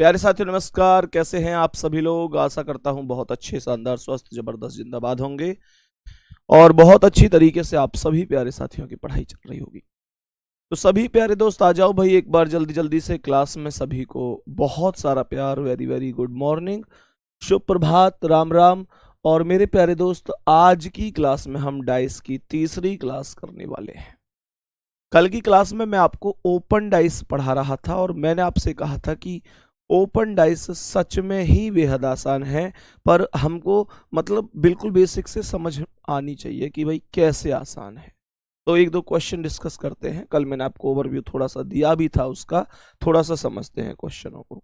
प्यारे साथियों नमस्कार। कैसे हैं आप सभी लोग? आशा करता हूं बहुत अच्छे, शानदार, स्वस्थ, जबरदस्त, जिंदाबाद होंगे और बहुत अच्छी तरीके से आप सभी प्यारे साथियों की पढ़ाई चल रही होगी। तो सभी प्यारे दोस्त आ जाओ भाई, एक बार जल्दी जल्दी से क्लास में। सभी को बहुत सारा प्यार, वेरी वेरी गुड मॉर्निंग, शुभ प्रभात, राम राम। और मेरे प्यारे दोस्त, आज की क्लास में हम डाइस की तीसरी क्लास करने वाले हैं। कल की क्लास में मैं आपको ओपन डाइस पढ़ा रहा था और मैंने आपसे कहा था कि ओपन डाइस सच में ही बेहद आसान है, पर हमको मतलब बिल्कुल बेसिक से समझ आनी चाहिए कि भाई कैसे आसान है। तो एक दो क्वेश्चन डिस्कस करते हैं। कल मैंने आपको ओवरव्यू थोड़ा सा दिया भी था उसका, थोड़ा सा समझते हैं क्वेश्चनों को।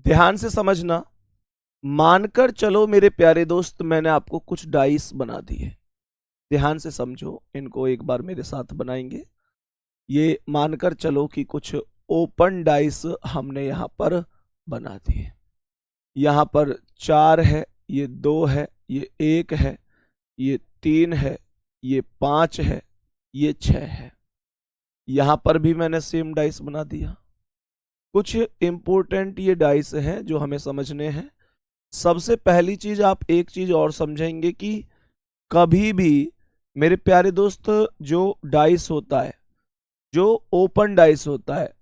ध्यान से समझना। मानकर चलो मेरे प्यारे दोस्त, मैंने आपको कुछ डाइस बना दिए। ध्यान से समझो, इनको एक बार मेरे साथ बनाएंगे। ये मानकर चलो कि कुछ ओपन डाइस हमने यहां पर बना दिए। यहां पर 4 है, ये 2 है, ये 1 है, ये 3 है, ये 5 है, ये 6 है। यहां पर भी मैंने सेम डाइस बना दिया। कुछ इंपॉर्टेंट ये डाइस हैं जो हमें समझने हैं। सबसे पहली चीज, आप एक चीज और समझेंगे कि कभी भी मेरे प्यारे दोस्त, जो डाइस होता है, जो ओपन डाइस होता है,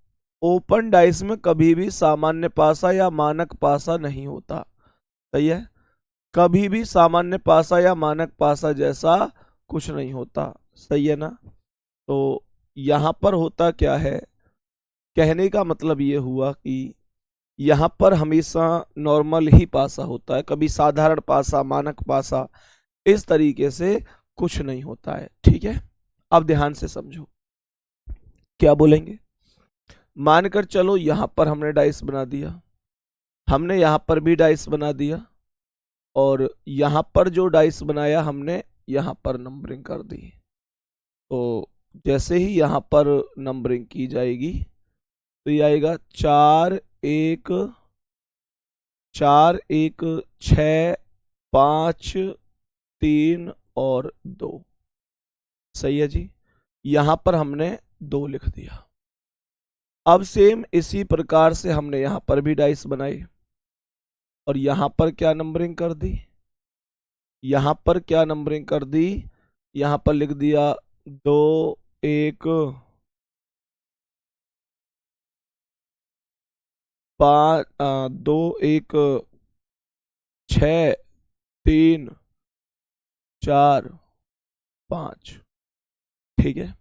ओपन डाइस में कभी भी सामान्य पासा या मानक पासा नहीं होता। सही है? कभी भी सामान्य पासा या मानक पासा जैसा कुछ नहीं होता। सही है ना? तो यहां पर होता क्या है, कहने का मतलब ये हुआ कि यहां पर हमेशा नॉर्मल ही पासा होता है, कभी साधारण पासा, मानक पासा, इस तरीके से कुछ नहीं होता है। ठीक है? अब ध्यान से समझो क्या बोलेंगे। मानकर चलो यहां पर हमने डाइस बना दिया, हमने यहां पर भी डाइस बना दिया, और यहां पर जो डाइस बनाया हमने यहां पर नंबरिंग कर दी। तो जैसे ही यहां पर नंबरिंग की जाएगी तो ये आएगा 4 1 4 1 6 5 3 और 2। सही है जी? यहां पर हमने 2 लिख दिया। अब सेम इसी प्रकार से हमने यहां पर भी डाइस बनाई और यहां पर क्या नंबरिंग कर दी, यहां पर क्या नंबरिंग कर दी, यहां पर लिख दिया 2 1 5 2 1 6 3 4 5। ठीक है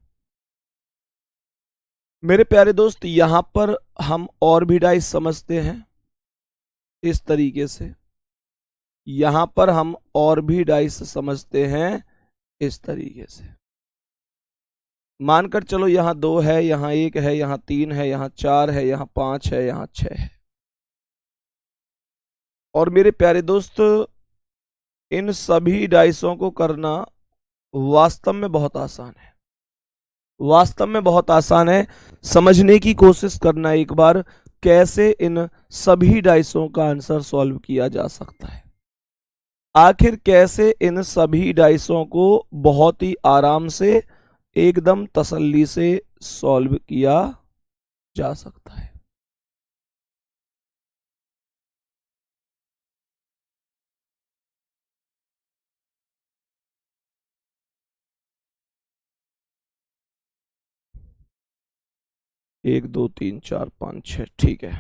मेरे प्यारे दोस्त, यहां पर हम और भी डाइस समझते हैं इस तरीके से। यहां पर हम और भी डाइस समझते हैं इस तरीके से। मानकर चलो यहाँ 2 है, यहाँ 1 है, यहाँ 3 है, यहाँ 4 है, यहाँ 5 है, यहाँ 6 है। और मेरे प्यारे दोस्त, इन सभी डाइसों को करना वास्तव में बहुत आसान है। वास्तव में बहुत आसान है। समझने की कोशिश करना एक बार, कैसे इन सभी डाइसों का आंसर सॉल्व किया जा सकता है। आखिर कैसे इन सभी डाइसों को बहुत ही आराम से, एकदम तसल्ली से सॉल्व किया जा सकता है। 1 2 3 4 5 6। ठीक है,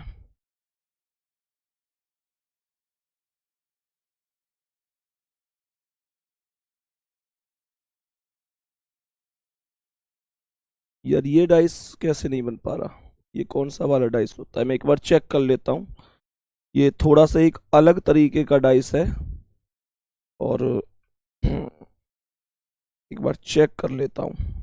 यार ये डाइस कैसे नहीं बन पा रहा? ये कौन सा वाला डाइस होता है? मैं एक बार चेक कर लेता हूँ। ये थोड़ा सा एक अलग तरीके का डाइस है और एक बार चेक कर लेता हूँ।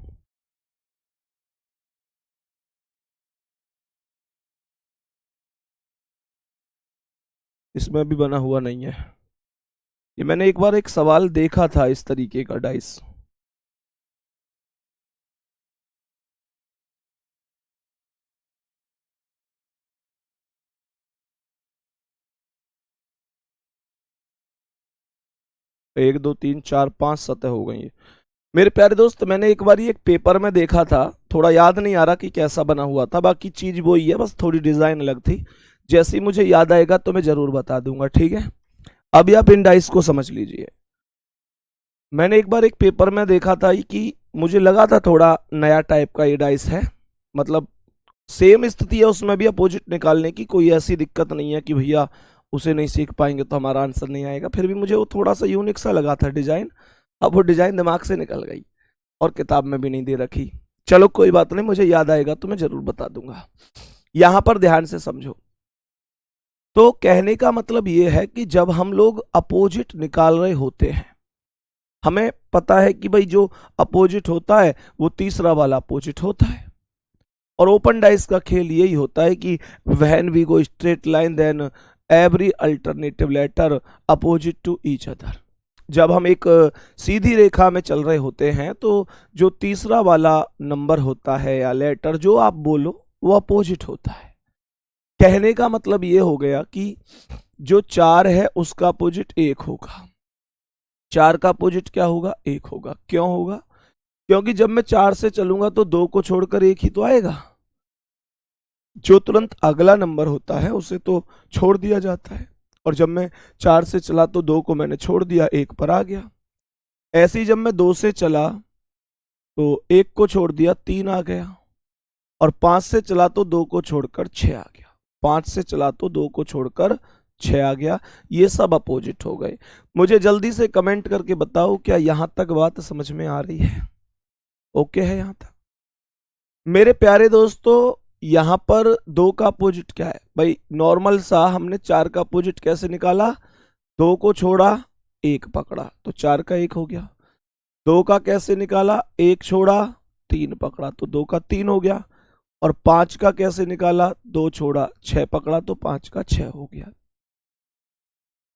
इसमें भी बना हुआ नहीं है। ये मैंने एक बार एक सवाल देखा था इस तरीके का डाइस। एक दो तीन चार पांच सतह हो गई है। मेरे प्यारे दोस्त, मैंने एक बार एक पेपर में देखा था, थोड़ा याद नहीं आ रहा कि कैसा बना हुआ था, बाकी चीज वो ही है, बस थोड़ी डिजाइन अलग थी। जैसे ही मुझे याद आएगा तो मैं जरूर बता दूंगा, ठीक है। अभी आप इन डाइस को समझ लीजिए। मैंने एक बार एक पेपर में देखा था कि मुझे लगा था थोड़ा नया टाइप का ये डाइस है, मतलब सेम स्थिति है उसमें भी अपोजिट निकालने की, कोई ऐसी दिक्कत नहीं है कि भैया उसे नहीं सीख पाएंगे तो हमारा आंसर नहीं आएगा। फिर भी मुझे वो थोड़ा सा यूनिक सा लगा था डिजाइन। अब वो डिजाइन दिमाग से निकल गई और किताब में भी नहीं दे रखी। चलो कोई बात नहीं, मुझे याद आएगा तो मैं जरूर बता दूंगा। यहां पर ध्यान से समझो। तो कहने का मतलब ये है कि जब हम लोग अपोजिट निकाल रहे होते हैं, हमें पता है कि भाई जो अपोजिट होता है वो तीसरा वाला अपोजिट होता है। और ओपन डाइस का खेल यही होता है कि when we go straight line then every alternative letter opposite to each other. जब हम एक सीधी रेखा में चल रहे होते हैं तो जो तीसरा वाला नंबर होता है या लेटर जो आप बोलो वो अपोजिट होता है। कहने का मतलब ये हो गया कि जो 4 है उसका अपोजिट 1 होगा, 4 का अपोजिट क्या होगा? 1 होगा। क्यों होगा? क्योंकि जब मैं 4 से चलूंगा तो 2 को छोड़कर 1 ही तो आएगा। जो तुरंत अगला नंबर होता है उसे तो छोड़ दिया जाता है, और जब मैं 4 से चला तो 2 को मैंने छोड़ दिया, 1 पर आ गया। ऐसे ही जब मैं 2 से चला तो 1 को छोड़ दिया, 3 आ गया। और 5 से चला तो 2 को छोड़कर 6 आ गया। 5 से चला तो 2 को छोड़कर 6 आ गया। ये सब अपोजिट हो गए। मुझे जल्दी से कमेंट करके बताओ, क्या यहां तक बात समझ में आ रही है? ओके है यहां तक? मेरे प्यारे दोस्तों, यहां पर 2 का अपोजिट क्या है भाई? नॉर्मल सा हमने 4 का अपोजिट कैसे निकाला? 2 को छोड़ा, 1 पकड़ा, तो 4 का 1 हो गया। 2 का कैसे निकाला? 1 छोड़ा, 3 पकड़ा, तो 2 का 3 हो गया। और 5 का कैसे निकाला? 2 छोड़ा, 6 पकड़ा, तो 5 का 6 हो गया।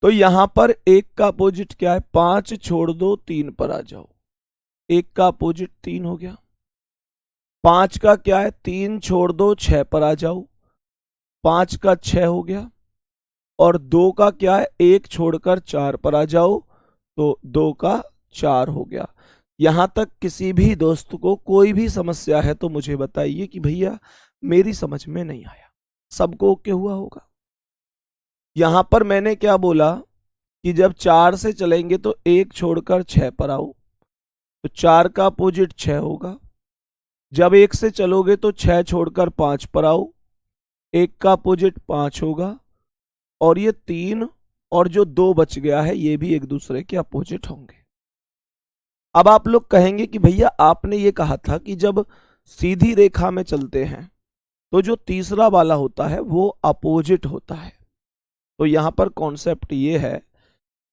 तो यहां पर 1 का अपोजिट क्या है? 5 छोड़ दो, 3 पर आ जाओ। 1 का अपोजिट 3 हो गया। 5 का क्या है? 3 छोड़ दो, 6 पर आ जाओ। 5 का 6 हो गया। और 2 का क्या है? 1 छोड़कर 4 पर आ जाओ, तो 2 का 4 हो गया। यहां तक किसी भी दोस्त को कोई भी समस्या है तो मुझे बताइए कि भैया मेरी समझ में नहीं आया। सबको ओके हुआ होगा? यहां पर मैंने क्या बोला कि जब 4 से चलेंगे तो 1 छोड़कर 6 पर आओ, तो 4 का अपोजिट 6 होगा। जब 1 से चलोगे तो 6 छोड़कर 5 पर आओ, 1 का अपोजिट 5 होगा। और ये 3 और जो 2 बच गया है ये भी एक दूसरे के अपोजिट होंगे। अब आप लोग कहेंगे कि भैया आपने ये कहा था कि जब सीधी रेखा में चलते हैं तो जो तीसरा वाला होता है वो अपोजिट होता है। तो यहां पर कॉन्सेप्ट ये है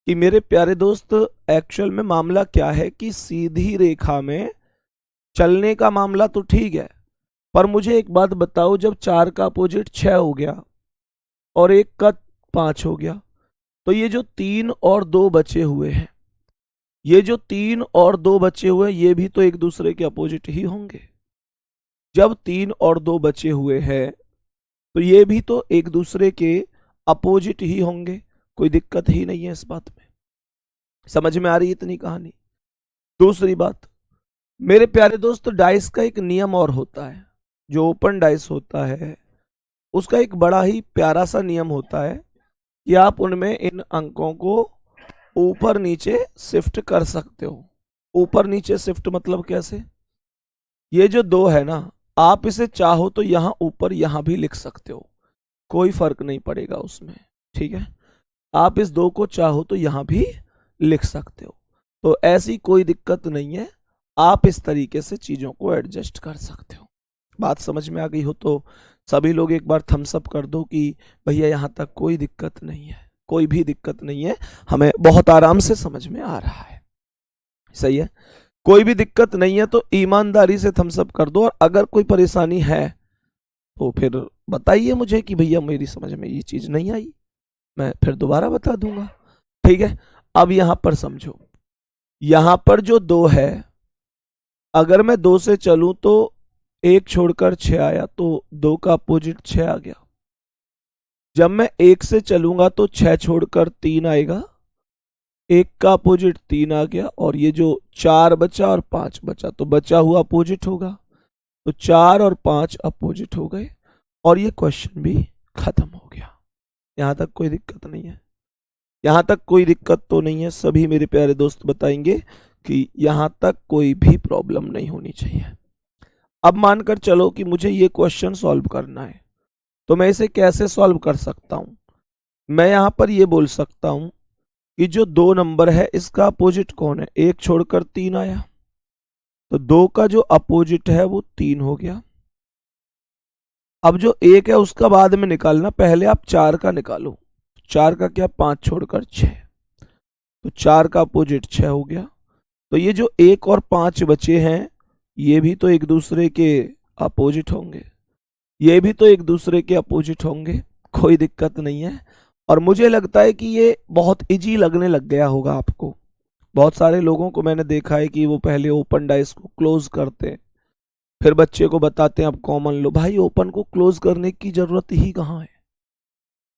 कि मेरे प्यारे दोस्त, एक्चुअल में मामला क्या है कि सीधी रेखा में चलने का मामला तो ठीक है, पर मुझे एक बात बताओ, जब 4 का अपोजिट 6 हो गया और 1 का 5 हो गया, तो ये जो 3 और 2 बचे हुए हैं, ये जो 3 और 2 बचे हुए हैं ये भी तो एक दूसरे के अपोजिट ही होंगे। जब 3 और 2 बचे हुए हैं तो ये भी तो एक दूसरे के अपोजिट ही होंगे। कोई दिक्कत ही नहीं है इस बात में। समझ में आ रही है इतनी कहानी? दूसरी बात, मेरे प्यारे दोस्त, डाइस का एक नियम और होता है। जो ओपन डाइस होता है उसका एक बड़ा ही प्यारा सा नियम होता है कि आप उनमें इन अंकों को ऊपर नीचे शिफ्ट कर सकते हो। ऊपर नीचे शिफ्ट मतलब कैसे? ये जो 2 है ना, आप इसे चाहो तो यहां ऊपर यहां भी लिख सकते हो, कोई फर्क नहीं पड़ेगा उसमें, ठीक है। आप इस 2 को चाहो तो यहां भी लिख सकते हो, तो ऐसी कोई दिक्कत नहीं है। आप इस तरीके से चीजों को एडजस्ट कर सकते हो। बात समझ में आ गई हो तो सभी लोग एक बार थम्स अप कर दो कि भैया यहां तक कोई दिक्कत नहीं है, कोई भी दिक्कत नहीं है, हमें बहुत आराम से समझ में आ रहा है। सही है? कोई भी दिक्कत नहीं है तो ईमानदारी से थम्स अप कर दो, और अगर कोई परेशानी है तो फिर बताइए मुझे कि भैया मेरी समझ में ये चीज नहीं आई, मैं फिर दोबारा बता दूंगा, ठीक है। अब यहां पर समझो, यहां पर जो 2 है, अगर मैं 2 से चलूं तो 1 छोड़कर 6 आया, तो 2 का अपोजिट 6 आ गया। जब मैं 1 से चलूंगा तो 6 छोड़कर 3 आएगा, एक का अपोजिट 3 आ गया, और ये जो 4 बचा और 5 बचा, तो बचा हुआ अपोजिट होगा। तो 4 और 5 अपोजिट हो गए, और ये क्वेश्चन भी खत्म हो गया। यहां तक कोई दिक्कत नहीं है? यहां तक कोई दिक्कत तो नहीं है? सभी मेरे प्यारे दोस्त बताएंगे कि यहां तक कोई भी प्रॉब्लम नहीं होनी चाहिए। अब मानकर चलो कि मुझे ये क्वेश्चन सॉल्व करना है, तो मैं इसे कैसे सॉल्व कर सकता हूं? मैं यहां पर ये बोल सकता हूं कि जो 2 नंबर है इसका अपोजिट कौन है? 1 छोड़कर 3 आया, तो 2 का जो अपोजिट है वो 3 हो गया। अब जो 1 है उसका बाद में निकालना, पहले आप 4 का निकालो। 4 का क्या? 5 छोड़कर 6, तो 4 का अपोजिट 6 हो गया। तो ये जो 1 और 5 बचे हैं, ये भी तो एक दूसरे के अपोजिट होंगे, ये भी तो एक दूसरे के अपोजिट होंगे, कोई दिक्कत नहीं है। और मुझे लगता है कि ये बहुत इजी लगने लग गया होगा आपको। बहुत सारे लोगों को मैंने देखा है कि वो पहले ओपन डाइस को क्लोज करते हैं, फिर बच्चे को बताते हैं अब कॉमन लो। भाई ओपन को क्लोज करने की जरूरत ही कहाँ है?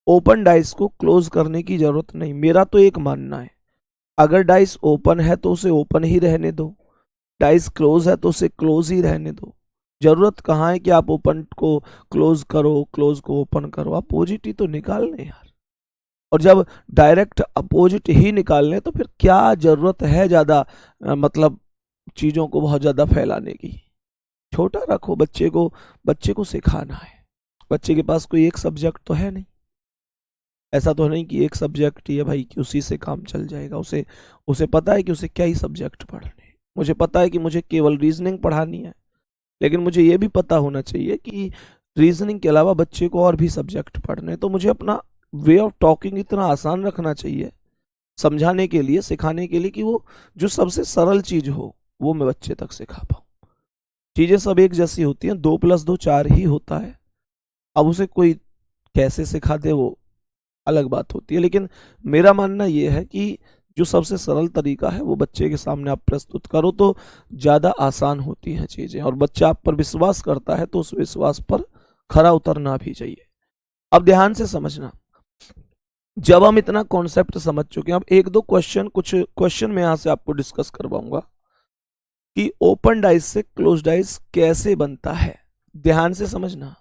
ओपन डाइस को क्लोज करने की जरूरत नहीं। मेरा तो एक मानना है, अगर डाइस ओपन है तो उसे ओपन ही रहने दो, डाइस क्लोज है तो उसे क्लोज ही रहने दो। जरूरत कहाँ है कि आप ओपन को क्लोज करो, क्लोज को ओपन करो? अपोजिट ही तो निकालने यार। और जब डायरेक्ट अपोजिट ही निकालने, तो फिर क्या जरूरत है ज्यादा मतलब चीजों को बहुत ज्यादा फैलाने की? छोटा रखो बच्चे को, बच्चे को सिखाना है। बच्चे के पास कोई एक सब्जेक्ट तो है नहीं, ऐसा तो नहीं कि एक सब्जेक्ट ही है भाई कि उसी से काम चल जाएगा। उसे उसे पता है कि उसे क्या ही सब्जेक्ट पढ़ने हैं। मुझे पता है कि मुझे केवल रीजनिंग पढ़ानी है, लेकिन मुझे ये भी पता होना चाहिए कि रीजनिंग के अलावा बच्चे को और भी सब्जेक्ट पढ़ने। तो मुझे अपना वे ऑफ टॉकिंग इतना आसान रखना चाहिए समझाने के लिए, सिखाने के लिए, कि वो जो सबसे सरल चीज हो वो मैं बच्चे तक सिखा पाऊँ। चीजें सब एक जैसी होती हैं, 2 + 2 4 ही होता है। अब उसे कोई कैसे सिखा दे वो अलग बात होती है, लेकिन मेरा मानना यह है कि जो सबसे सरल तरीका है वो बच्चे के सामने आप प्रस्तुत करो तो ज़्यादा आसान होती हैं चीज़ें, और बच्चा आप पर विश्वास करता है तो उस विश्वास पर खरा उतरना भी चाहिए। अब ध्यान से समझना, जब हम इतना कॉन्सेप्ट समझ चुके हैं, अब एक दो क्वेश्चन, कुछ क्वेश्चन मैं यहाँ से आपको डिस्कस करवाऊंगा कि ओपन डाइस से क्लोज डाइस कैसे बनता है। ध्यान से समझना,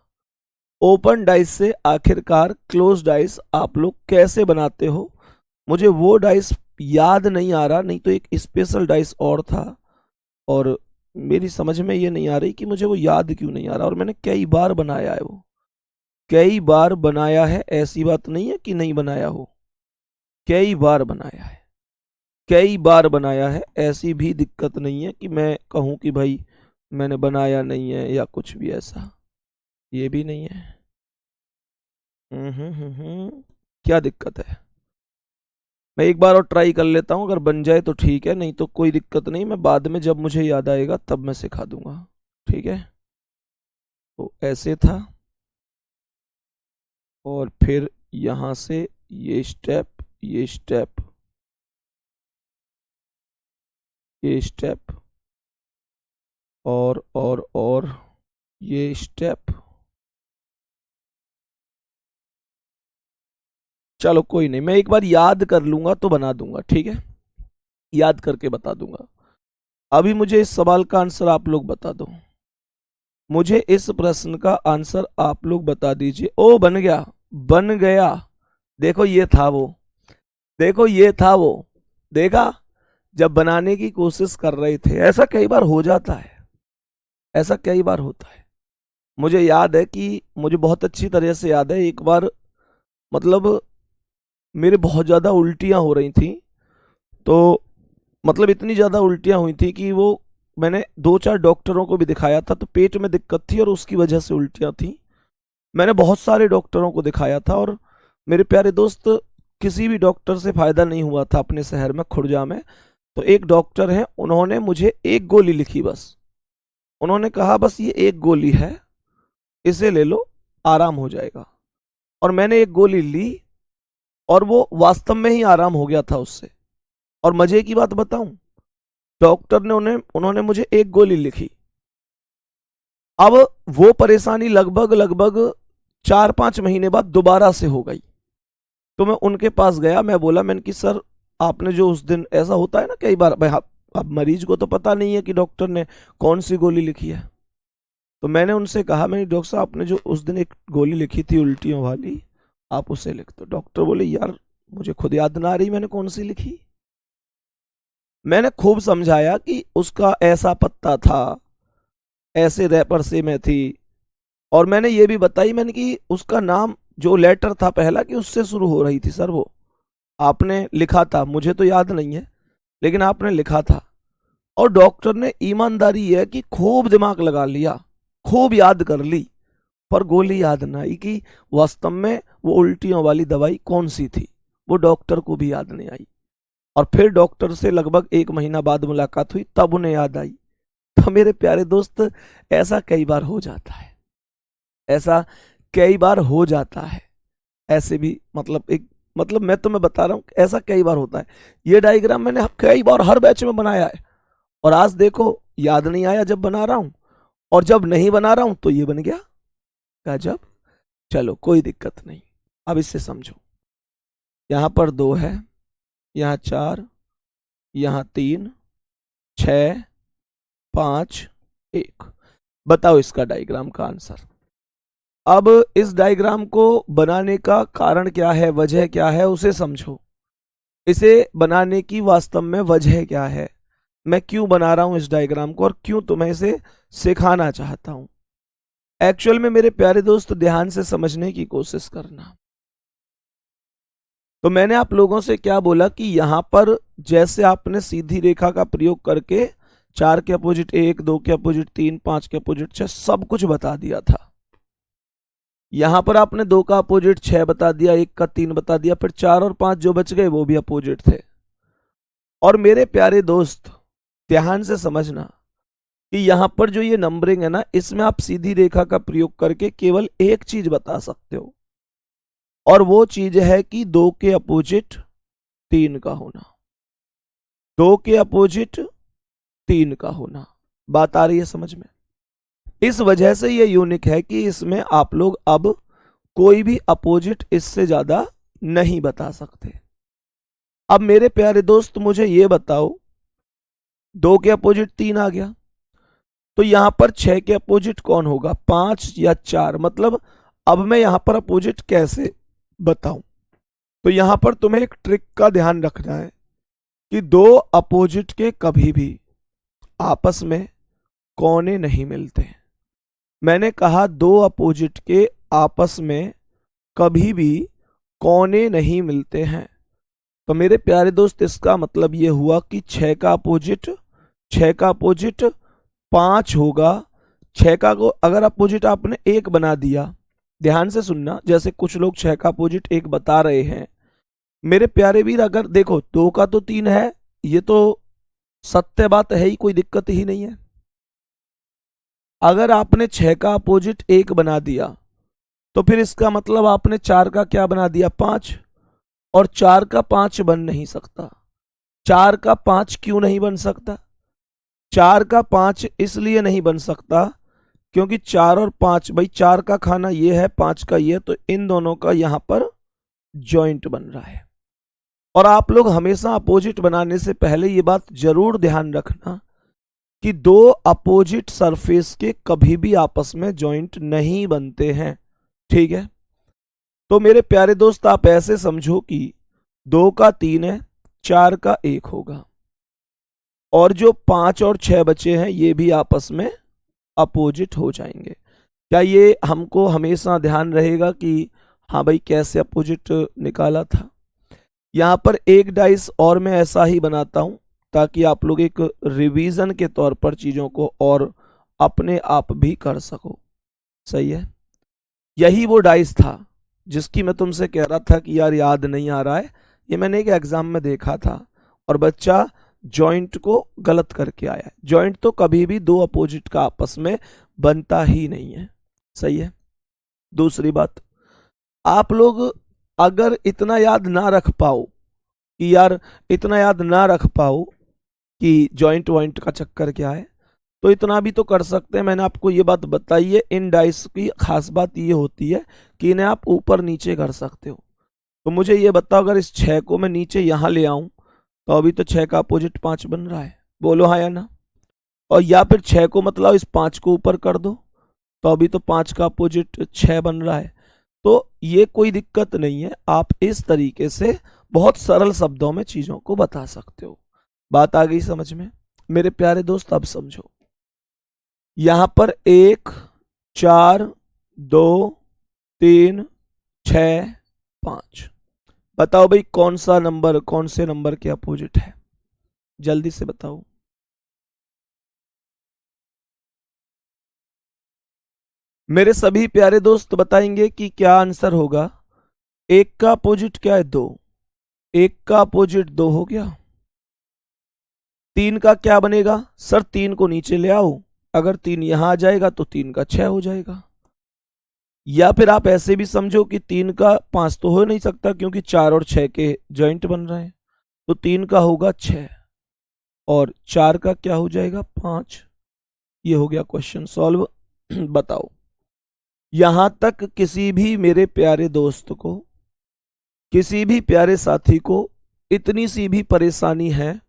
ओपन डाइस से आखिरकार क्लोज डाइस आप लोग कैसे बनाते हो? मुझे वो डाइस याद नहीं आ रहा, नहीं तो एक स्पेशल डाइस और था, और मेरी समझ में ये नहीं आ रही कि मुझे वो याद क्यों नहीं आ रहा। और मैंने कई बार बनाया है, वो कई बार बनाया है, ऐसी बात नहीं है कि नहीं बनाया हो, कई बार बनाया है, कई बार बनाया है। ऐसी भी दिक्कत नहीं है कि मैं कहूँ कि भाई मैंने बनाया नहीं है या कुछ भी ऐसा, ये भी नहीं है। क्या दिक्कत है? मैं एक बार और ट्राई कर लेता हूँ, अगर बन जाए तो ठीक है, नहीं तो कोई दिक्कत नहीं, मैं बाद में जब मुझे याद आएगा तब मैं सिखा दूंगा। ठीक है, तो ऐसे था, और फिर यहां से ये स्टेप, ये स्टेप, ये स्टेप, और ये स्टेप। चलो कोई नहीं, मैं एक बार याद कर लूंगा तो बना दूंगा, ठीक है, याद करके बता दूंगा। अभी मुझे इस सवाल का आंसर आप लोग बता दो, मुझे इस प्रश्न का आंसर आप लोग बता दीजिए। ओ बन गया, बन गया, देखो ये था वो, देखो ये था वो, देखा? जब बनाने की कोशिश कर रहे थे, ऐसा कई बार हो जाता है, ऐसा कई बार होता है। मुझे याद है कि मुझे बहुत अच्छी तरह से याद है, एक बार मतलब मेरे बहुत ज़्यादा उल्टियाँ हो रही थी, तो मतलब इतनी ज़्यादा उल्टियाँ हुई थी कि वो मैंने 2-4 डॉक्टरों को भी दिखाया था, तो पेट में दिक्कत थी और उसकी वजह से उल्टियाँ थी। मैंने बहुत सारे डॉक्टरों को दिखाया था, और मेरे प्यारे दोस्त किसी भी डॉक्टर से फ़ायदा नहीं हुआ था अपने शहर में, खुर्जा में। तो एक डॉक्टर हैं, उन्होंने मुझे एक गोली लिखी बस, उन्होंने कहा बस ये एक गोली है, इसे ले लो, आराम हो जाएगा। और मैंने एक गोली ली, और वो वास्तव में ही आराम हो गया था उससे। और मजे की बात बताऊं, डॉक्टर ने उन्होंने मुझे एक गोली लिखी। अब वो परेशानी लगभग लगभग 4-5 महीने बाद दोबारा से हो गई। तो मैं उनके पास गया, मैं बोला, मैंने कि सर आपने जो उस दिन, ऐसा होता है ना कई बार, भाई अब मरीज को तो पता नहीं है कि डॉक्टर ने कौन सी गोली लिखी है। तो मैंने उनसे कहा, मैंने डॉक्टर साहब आपने जो उस दिन एक गोली लिखी थी उल्टियों वाली, आप उसे लिख दो। डॉक्टर बोले यार मुझे खुद याद ना आ रही मैंने कौन सी लिखी। मैंने खूब समझाया कि उसका ऐसा पत्ता था, ऐसे रैपर से में थी, और मैंने ये भी बताई मैंने कि उसका नाम जो लेटर था पहला कि उससे शुरू हो रही थी सर, वो आपने लिखा था, मुझे तो याद नहीं है लेकिन आपने लिखा था। और डॉक्टर ने, ईमानदारी है कि खूब दिमाग लगा लिया, खूब याद कर ली, पर गोली याद ना आई कि वास्तव में वो उल्टियों वाली दवाई कौन सी थी। वो डॉक्टर को भी याद नहीं आई। और फिर डॉक्टर से लगभग 1 महीना बाद मुलाकात हुई, तब उन्हें याद आई। तो मेरे प्यारे दोस्त, ऐसा कई बार हो जाता है, ऐसा कई बार हो जाता है। ऐसे भी मतलब मैं तुम्हें बता रहा हूं, ऐसा कई बार होता है। ये डायग्राम मैंने कई बार हर बैच में बनाया है, और आज देखो याद नहीं आया जब बना रहा हूं, और जब नहीं बना रहा हूं तो ये बन गया। गजब। चलो कोई दिक्कत नहीं। अब इससे समझो, यहां पर 2 है, यहां 4, यहां 3, 6, 5, 1। बताओ इसका डायग्राम का आंसर। अब इस डायग्राम को बनाने का कारण क्या है, वजह क्या है, उसे समझो। इसे बनाने की वास्तव में वजह क्या है, मैं क्यों बना रहा हूं इस डायग्राम को, और क्यों तुम्हें इसे सिखाना चाहता हूं। एक्चुअल में मेरे प्यारे दोस्त, ध्यान से समझने की कोशिश करना। तो मैंने आप लोगों से क्या बोला कि यहां पर जैसे आपने सीधी रेखा का प्रयोग करके 4 के अपोजिट 1, 2 के अपोजिट 3, 5 के अपोजिट 6 सब कुछ बता दिया था। यहां पर आपने 2 का अपोजिट 6 बता दिया, 1 का 3 बता दिया, फिर 4 और 5 जो बच गए वो भी अपोजिट थे। और मेरे प्यारे दोस्त, ध्यान से समझना कि यहां पर जो ये नंबरिंग है ना, इसमें आप सीधी रेखा का प्रयोग करके केवल एक चीज बता सकते हो, और वो चीज है कि 2 के अपोजिट 3 का होना, 2 के अपोजिट 3 का होना। बात आ रही है समझ में? इस वजह से ये यूनिक है कि इसमें आप लोग अब कोई भी अपोजिट इससे ज्यादा नहीं बता सकते। अब मेरे प्यारे दोस्त मुझे ये बताओ, 2 के अपोजिट 3 आ गया, तो यहां पर 6 के अपोजिट कौन होगा, 5 या 4? मतलब अब मैं यहां पर अपोजिट कैसे बताऊं? तो यहां पर तुम्हें एक ट्रिक का ध्यान रखना है कि 2 अपोजिट के कभी भी आपस में कोने नहीं मिलते। मैंने कहा 2 अपोजिट के आपस में कभी भी कोने नहीं मिलते हैं। तो मेरे प्यारे दोस्त, इसका मतलब यह हुआ कि 6 का अपोजिट 5 होगा। 6 का को अगर अपोजिट आपने 1 बना दिया, ध्यान से सुनना, जैसे कुछ लोग 6 का अपोजिट 1 बता रहे हैं, मेरे प्यारे वीर, अगर देखो 2 का तो 3 है, ये तो सत्य बात है ही, कोई दिक्कत ही नहीं है। अगर आपने 6 का अपोजिट 1 बना दिया, तो फिर इसका मतलब आपने 4 का क्या बना दिया, 5, और 4 का 5 बन नहीं सकता। 4 का 5 क्यों नहीं बन सकता? 4 का 5 इसलिए नहीं बन सकता क्योंकि 4 और 5, भाई 4 का खाना ये है, 5 का ये, तो इन दोनों का यहां पर जॉइंट बन रहा है। और आप लोग हमेशा अपोजिट बनाने से पहले ये बात जरूर ध्यान रखना कि 2 अपोजिट सरफेस के कभी भी आपस में जॉइंट नहीं बनते हैं। ठीक है? तो मेरे प्यारे दोस्त, आप ऐसे समझो कि 2 का 3 है, 4 का 1 होगा, और जो 5 और 6 बचे हैं ये भी आपस में अपोजिट हो जाएंगे। क्या ये हमको हमेशा ध्यान रहेगा कि हाँ भाई कैसे अपोजिट निकाला था? यहां पर एक डाइस और मैं ऐसा ही बनाता हूं ताकि आप लोग एक रिवीजन के तौर पर चीजों को और अपने आप भी कर सको। सही है? यही वो डाइस था जिसकी मैं तुमसे कह रहा था कि यार याद नहीं आ रहा है। ये मैंने एक एग्जाम में देखा था और बच्चा जॉइंट को गलत करके आया। जॉइंट तो कभी भी 2 अपोजिट का आपस में बनता ही नहीं है। सही है? दूसरी बात, आप लोग अगर इतना याद ना रख पाओ कि यार इतना याद ना रख पाओ कि जॉइंट वॉइंट का चक्कर क्या है, तो इतना भी तो कर सकते हैं। मैंने आपको ये बात बताई है, इन डाइस की खास बात ये होती है कि इन्हें आप ऊपर नीचे कर सकते हो। तो मुझे ये बताओ, अगर इस 6 को मैं नीचे यहां ले आऊं तो अभी तो 6 का अपोजिट 5 बन रहा है, बोलो हाँ या ना। और या फिर 6 को मतलब इस 5 को ऊपर कर दो, तो अभी तो 5 का अपोजिट 6 बन रहा है। तो ये कोई दिक्कत नहीं है, आप इस तरीके से बहुत सरल शब्दों में चीजों को बता सकते हो। बात आ गई समझ में मेरे प्यारे दोस्त? अब समझो, यहां पर 1 4 2 3 6 5, बताओ भाई कौन सा नंबर कौन से नंबर के अपोजिट है, जल्दी से बताओ। मेरे सभी प्यारे दोस्त बताएंगे कि क्या आंसर होगा। 1 का अपोजिट क्या है? 2। 1 का अपोजिट 2 हो गया। 3 का क्या बनेगा? सर 3 को नीचे ले आओ, अगर 3 यहां आ जाएगा तो 3 का 6 हो जाएगा। या फिर आप ऐसे भी समझो कि 3 का 5 तो हो नहीं सकता, क्योंकि 4 और 6 के जॉइंट बन रहे हैं, तो 3 का होगा 6 और 4 का क्या हो जाएगा? 5। ये हो गया क्वेश्चन सॉल्व। बताओ, यहां तक किसी भी मेरे प्यारे दोस्त को, किसी भी प्यारे साथी को इतनी सी भी परेशानी है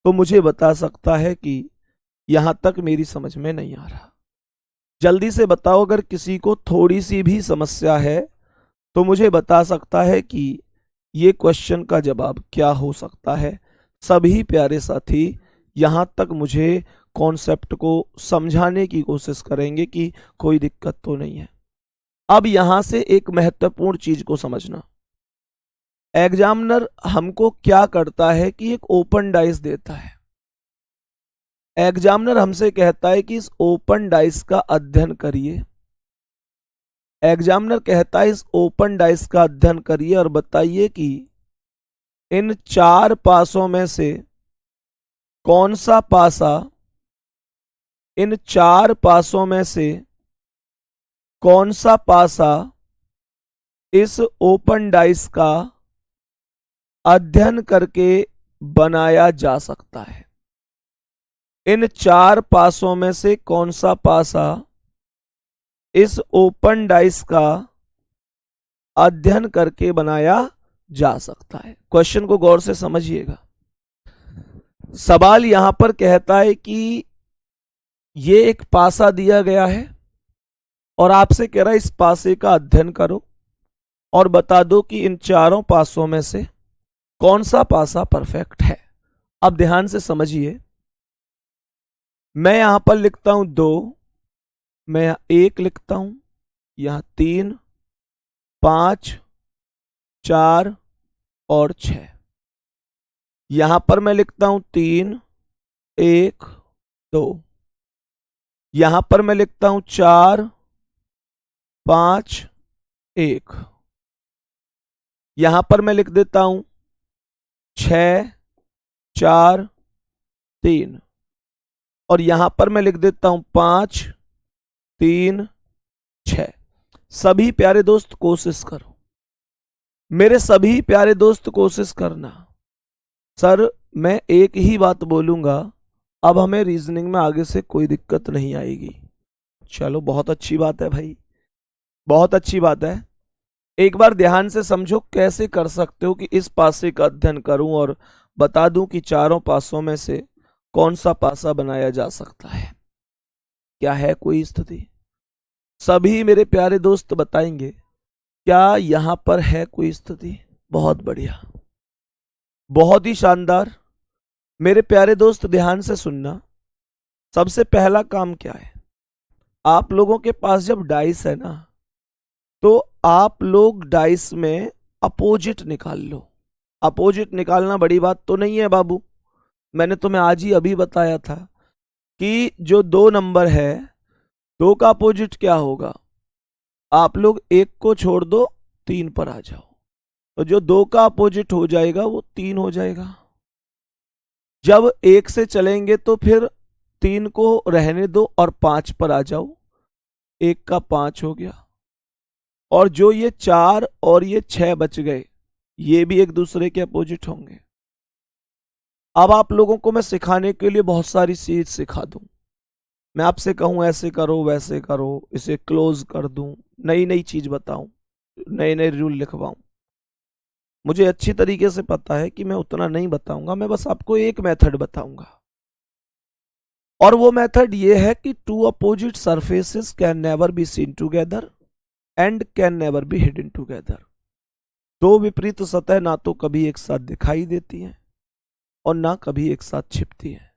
तो मुझे बता सकता है कि यहां तक मेरी समझ में नहीं आ रहा। जल्दी से बताओ, अगर किसी को थोड़ी सी भी समस्या है तो मुझे बता सकता है कि ये क्वेश्चन का जवाब क्या हो सकता है। सभी प्यारे साथी यहां तक मुझे कॉन्सेप्ट को समझाने की कोशिश करेंगे कि कोई दिक्कत तो नहीं है। अब यहां से एक महत्वपूर्ण चीज को समझना, एग्जामिनर हमको क्या करता है कि एक ओपन डाइस देता है। एग्जामिनर हमसे कहता है कि इस ओपन डाइस का अध्ययन करिए। एग्जामिनर कहता है इस ओपन डाइस का अध्ययन करिए और बताइए कि इन 4 पासों में से कौन सा पासा, इन 4 पासों में से कौन सा पासा इस ओपन डाइस का अध्ययन करके बनाया जा सकता है। इन 4 पासों में से कौन सा पासा इस ओपन डाइस का अध्ययन करके बनाया जा सकता है। क्वेश्चन को गौर से समझिएगा। सवाल यहां पर कहता है कि ये एक पासा दिया गया है और आपसे कह रहा है इस पासे का अध्ययन करो और बता दो कि इन 4 पासों में से कौन सा पासा परफेक्ट है। अब ध्यान से समझिए, मैं यहां पर लिखता हूं 2, मैं यहां 1 लिखता हूं, यहां 3 5 4 और 6, यहां पर मैं लिखता हूं 3 1 2, यहां पर मैं लिखता हूं 4 5 1, यहां पर मैं लिख देता हूं 6 4 3, और यहां पर मैं लिख देता हूं 5 3 6। सभी प्यारे दोस्त कोशिश करो, मेरे सभी प्यारे दोस्त कोशिश करना। सर मैं एक ही बात बोलूंगा, अब हमें रीजनिंग में आगे से कोई दिक्कत नहीं आएगी। चलो बहुत अच्छी बात है भाई, बहुत अच्छी बात है। एक बार ध्यान से समझो कैसे कर सकते हो कि इस पासे का अध्ययन करूं और बता दूं कि 4 पासों में से कौन सा पासा बनाया जा सकता है। क्या है कोई स्थिति? सभी मेरे प्यारे दोस्त बताएंगे क्या यहां पर है कोई स्थिति? बहुत बढ़िया, बहुत ही शानदार। मेरे प्यारे दोस्त ध्यान से सुनना, सबसे पहला काम क्या है, आप लोगों के पास जब डाइस है ना, तो आप लोग डाइस में अपोजिट निकाल लो। अपोजिट निकालना बड़ी बात तो नहीं है बाबू, मैंने तुम्हें आज ही अभी बताया था कि जो 2 नंबर है, 2 का अपोजिट क्या होगा। आप लोग 1 को छोड़ दो, 3 पर आ जाओ, तो जो 2 का अपोजिट हो जाएगा वो 3 हो जाएगा। जब 1 से चलेंगे तो फिर 3 को रहने दो और 5 पर आ जाओ, 1 का 5 हो गया। और जो ये 4 और ये 6 बच गए, ये भी एक दूसरे के अपोजिट होंगे। अब आप लोगों को मैं सिखाने के लिए बहुत सारी चीज सिखा दूं, मैं आपसे कहूं ऐसे करो वैसे करो, इसे क्लोज कर दूं, नई नई चीज बताऊं, नए नए रूल लिखवाऊं। मुझे अच्छी तरीके से पता है कि मैं उतना नहीं बताऊंगा, मैं बस आपको एक मेथड बताऊंगा, और वो मेथड ये है कि two opposite surfaces can never be seen together and can never be hidden together. दो विपरीत सतह ना तो कभी एक साथ दिखाई देती हैं और ना कभी एक साथ छिपती हैं।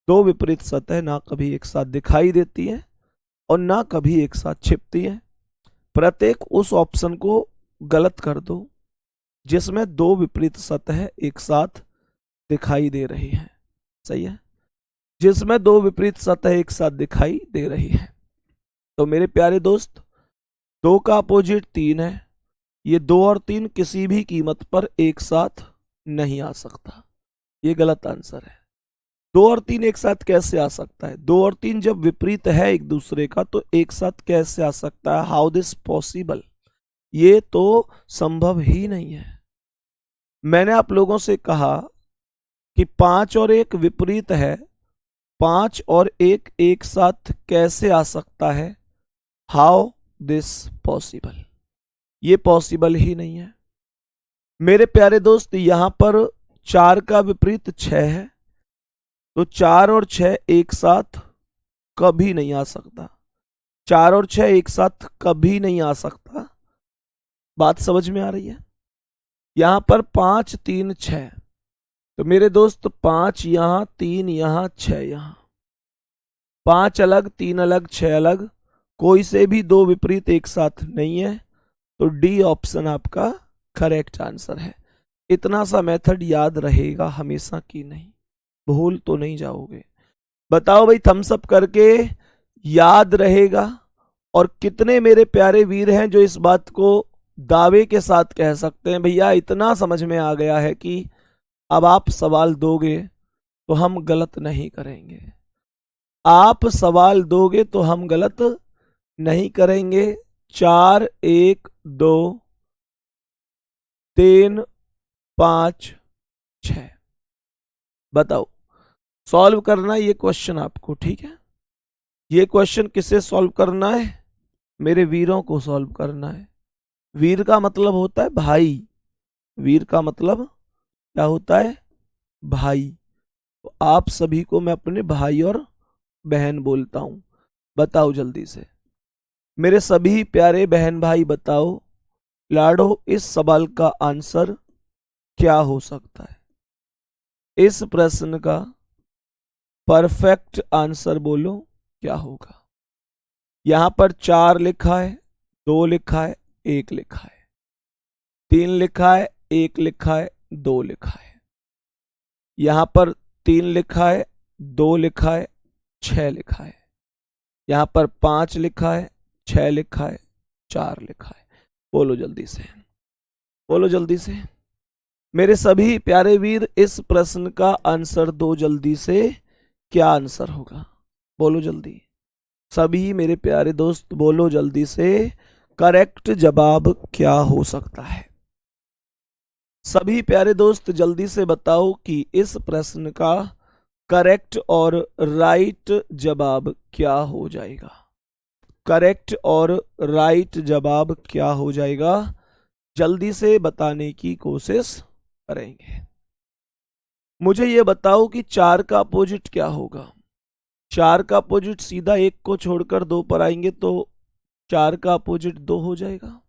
दो विपरीत सतह ना कभी एक साथ दिखाई देती हैं और ना कभी एक साथ छिपती हैं। प्रत्येक उस ऑप्शन को गलत कर दो जिसमें दो विपरीत सतह एक साथ दिखाई दे रही हैं। सही है, जिसमें दो विपरीत सतह एक साथ दिखाई दे रही है। तो मेरे प्यारे दोस्त, दो का अपोजिट तीन है, ये दो और तीन किसी भी कीमत पर एक साथ नहीं आ सकता, ये गलत आंसर है। दो और तीन एक साथ कैसे आ सकता है? दो और तीन जब विपरीत है एक दूसरे का तो एक साथ कैसे आ सकता है? How this possible? ये तो संभव ही नहीं है। मैंने आप लोगों से कहा कि पांच और एक विपरीत है, पांच और एक साथ कैसे आ सकता है? How this possible? ये पॉसिबल ही नहीं है। मेरे प्यारे दोस्त, यहां पर चार का विपरीत छह है, तो चार और छह एक साथ कभी नहीं आ सकता। चार और छह एक साथ कभी नहीं आ सकता। बात समझ में आ रही है? यहां पर पांच तीन छह, तो मेरे दोस्त पांच यहां, तीन यहां, छह यहां, पांच अलग, तीन अलग, छह अलग, कोई से भी दो विपरीत एक साथ नहीं है। तो डी ऑप्शन आपका करेक्ट आंसर है। इतना सा मेथड याद रहेगा हमेशा की नहीं, भूल तो नहीं जाओगे। बताओ भाई, थम्स अप करके याद रहेगा। और कितने मेरे प्यारे वीर हैं जो इस बात को दावे के साथ कह सकते हैं भैया इतना समझ में आ गया है कि अब आप सवाल दोगे तो हम गलत नहीं करेंगे, आप सवाल दोगे तो हम गलत नहीं करेंगे। चार, एक, दो, तीन, पांच, छ। बताओ, सॉल्व करना है ये क्वेश्चन आपको, ठीक है? ये क्वेश्चन किसे सॉल्व करना है? मेरे वीरों को सॉल्व करना है। वीर का मतलब होता है भाई, वीर का मतलब क्या होता है? भाई। तो आप सभी को मैं अपने भाई और बहन बोलता हूं। बताओ जल्दी से मेरे सभी प्यारे बहन भाई, बताओ लाडो, इस सवाल का आंसर क्या हो सकता है? इस प्रश्न का परफेक्ट आंसर बोलो क्या होगा? यहां पर चार लिखा है, दो लिखा है, एक लिखा है, तीन लिखा है, एक लिखा है, दो लिखा है। यहां पर तीन लिखा है, दो लिखा है, छह लिखा है। यहां पर पांच लिखा है, छह लिखा है, चार लिखा है। बोलो जल्दी से, बोलो जल्दी से मेरे सभी प्यारे वीर, इस प्रश्न का आंसर दो जल्दी से। क्या आंसर होगा? बोलो जल्दी, सभी मेरे प्यारे दोस्त बोलो जल्दी से, करेक्ट जवाब क्या हो सकता है? सभी प्यारे दोस्त जल्दी से बताओ कि इस प्रश्न का करेक्ट और राइट जवाब क्या हो जाएगा? करेक्ट और राइट जवाब क्या हो जाएगा? जल्दी से बताने की कोशिश करेंगे। मुझे ये बताओ कि चार का अपोजिट क्या होगा? चार का अपोजिट सीधा एक को छोड़कर दो पर आएंगे तो चार का अपोजिट दो हो जाएगा।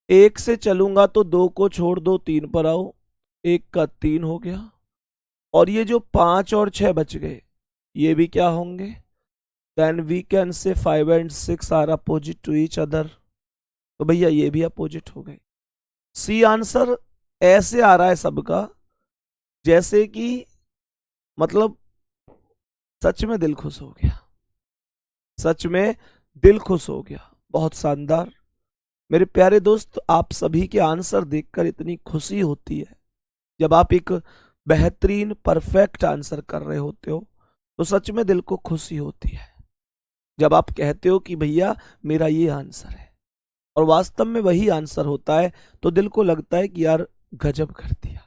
एक से चलूंगा तो दो को छोड़ दो, तीन पर आओ, एक का तीन हो गया। और ये जो पांच और छह बच गए ये भी क्या होंगे? Then we can say 5 and 6 are opposite to each other. तो भैया ये भी अपोजिट हो गए। सी आंसर ऐसे आ रहा है सबका जैसे कि मतलब सच में दिल खुश हो गया, सच में दिल खुश हो गया। बहुत शानदार। मेरे प्यारे दोस्त, आप सभी के आंसर देखकर इतनी खुशी होती है। जब आप एक बेहतरीन परफेक्ट आंसर कर रहे होते हो तो सच में दिल को खुशी होती है। जब आप कहते हो कि भैया मेरा ये आंसर है और वास्तव में वही आंसर होता है तो दिल को लगता है कि यार गजब कर दिया।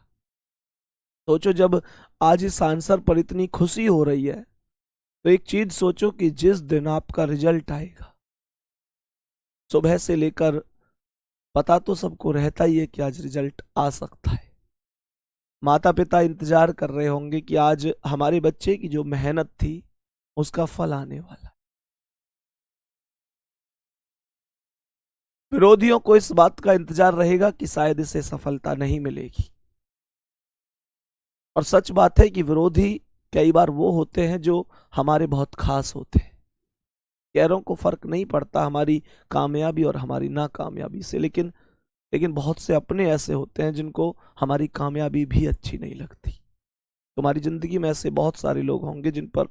सोचो, जब आज इस आंसर पर इतनी खुशी हो रही है तो एक चीज सोचो कि जिस दिन आपका रिजल्ट आएगा, सुबह से लेकर पता तो सबको रहता ही है कि आज रिजल्ट आ सकता है। माता पिता इंतजार कर रहे होंगे कि आज हमारे बच्चे की जो मेहनत थी उसका फल आने वाला है। विरोधियों को इस बात का इंतजार रहेगा कि शायद इसे सफलता नहीं मिलेगी। और सच बात है कि विरोधी कई बार वो होते हैं जो हमारे बहुत खास होते हैं। गैरों को फर्क नहीं पड़ता हमारी कामयाबी और हमारी नाकामयाबी से, लेकिन लेकिन बहुत से अपने ऐसे होते हैं जिनको हमारी कामयाबी भी अच्छी नहीं लगती। तुम्हारी जिंदगी में ऐसे बहुत सारे लोग होंगे जिन पर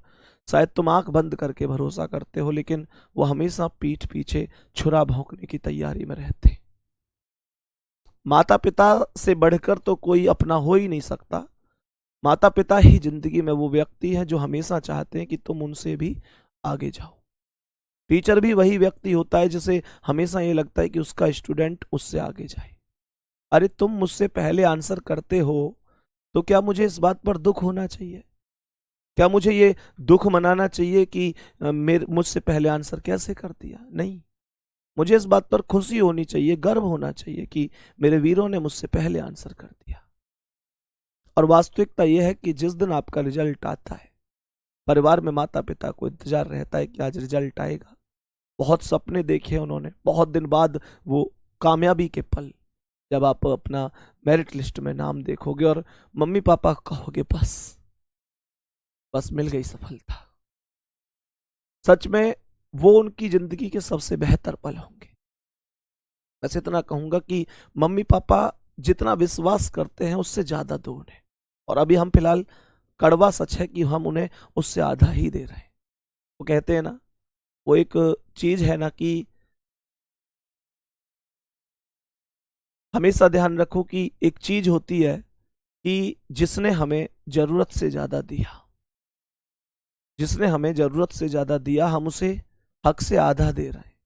शायद तुम आंख बंद करके भरोसा करते हो, लेकिन वो हमेशा पीठ पीछे छुरा भोंकने की तैयारी में रहते हैं। माता पिता से बढ़कर तो कोई अपना हो ही नहीं सकता। माता पिता ही जिंदगी में वो व्यक्ति हैं जो हमेशा चाहते हैं कि तुम उनसे भी आगे जाओ। टीचर भी वही व्यक्ति होता है जिसे हमेशा ये लगता है कि उसका स्टूडेंट उससे आगे जाए। अरे तुम मुझसे पहले आंसर करते हो तो क्या मुझे इस बात पर दुख होना चाहिए? क्या मुझे ये दुख मनाना चाहिए कि मेरे मुझसे पहले आंसर कैसे कर दिया? नहीं, मुझे इस बात पर खुशी होनी चाहिए, गर्व होना चाहिए कि मेरे वीरों ने मुझसे पहले आंसर कर दिया। और वास्तविकता यह है कि जिस दिन आपका रिजल्ट आता है, परिवार में माता पिता को इंतजार रहता है कि आज रिजल्ट आएगा। बहुत सपने देखे उन्होंने, बहुत दिन बाद वो कामयाबी के पल, जब आप अपना मेरिट लिस्ट में नाम देखोगे और मम्मी पापा कहोगे बस बस मिल गई सफलता। सच में वो उनकी जिंदगी के सबसे बेहतर पल होंगे। बस इतना कहूंगा कि मम्मी पापा जितना विश्वास करते हैं उससे ज्यादा दो उन्हें, और अभी हम फिलहाल, कड़वा सच है कि हम उन्हें उससे आधा ही दे रहे हैं। वो कहते हैं ना, वो एक चीज है ना कि हमेशा ध्यान रखो कि एक चीज होती है कि जिसने हमें जरूरत से ज्यादा दिया, जिसने हमें जरूरत से ज्यादा दिया, हम उसे हक से आधा दे रहे हैं।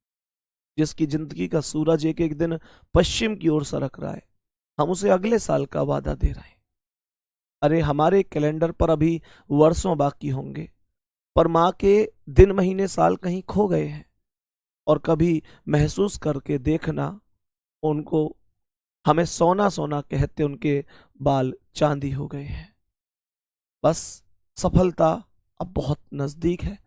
जिसकी जिंदगी का सूरज एक एक दिन पश्चिम की ओर सरक रहा है, हम उसे अगले साल का वादा दे रहे हैं। अरे हमारे कैलेंडर पर अभी वर्षों बाकी होंगे, पर माँ के दिन महीने साल कहीं खो गए हैं। और कभी महसूस करके देखना, उनको हमें सोना सोना कहते उनके बाल चांदी हो गए हैं। बस सफलता अब बहुत नजदीक है,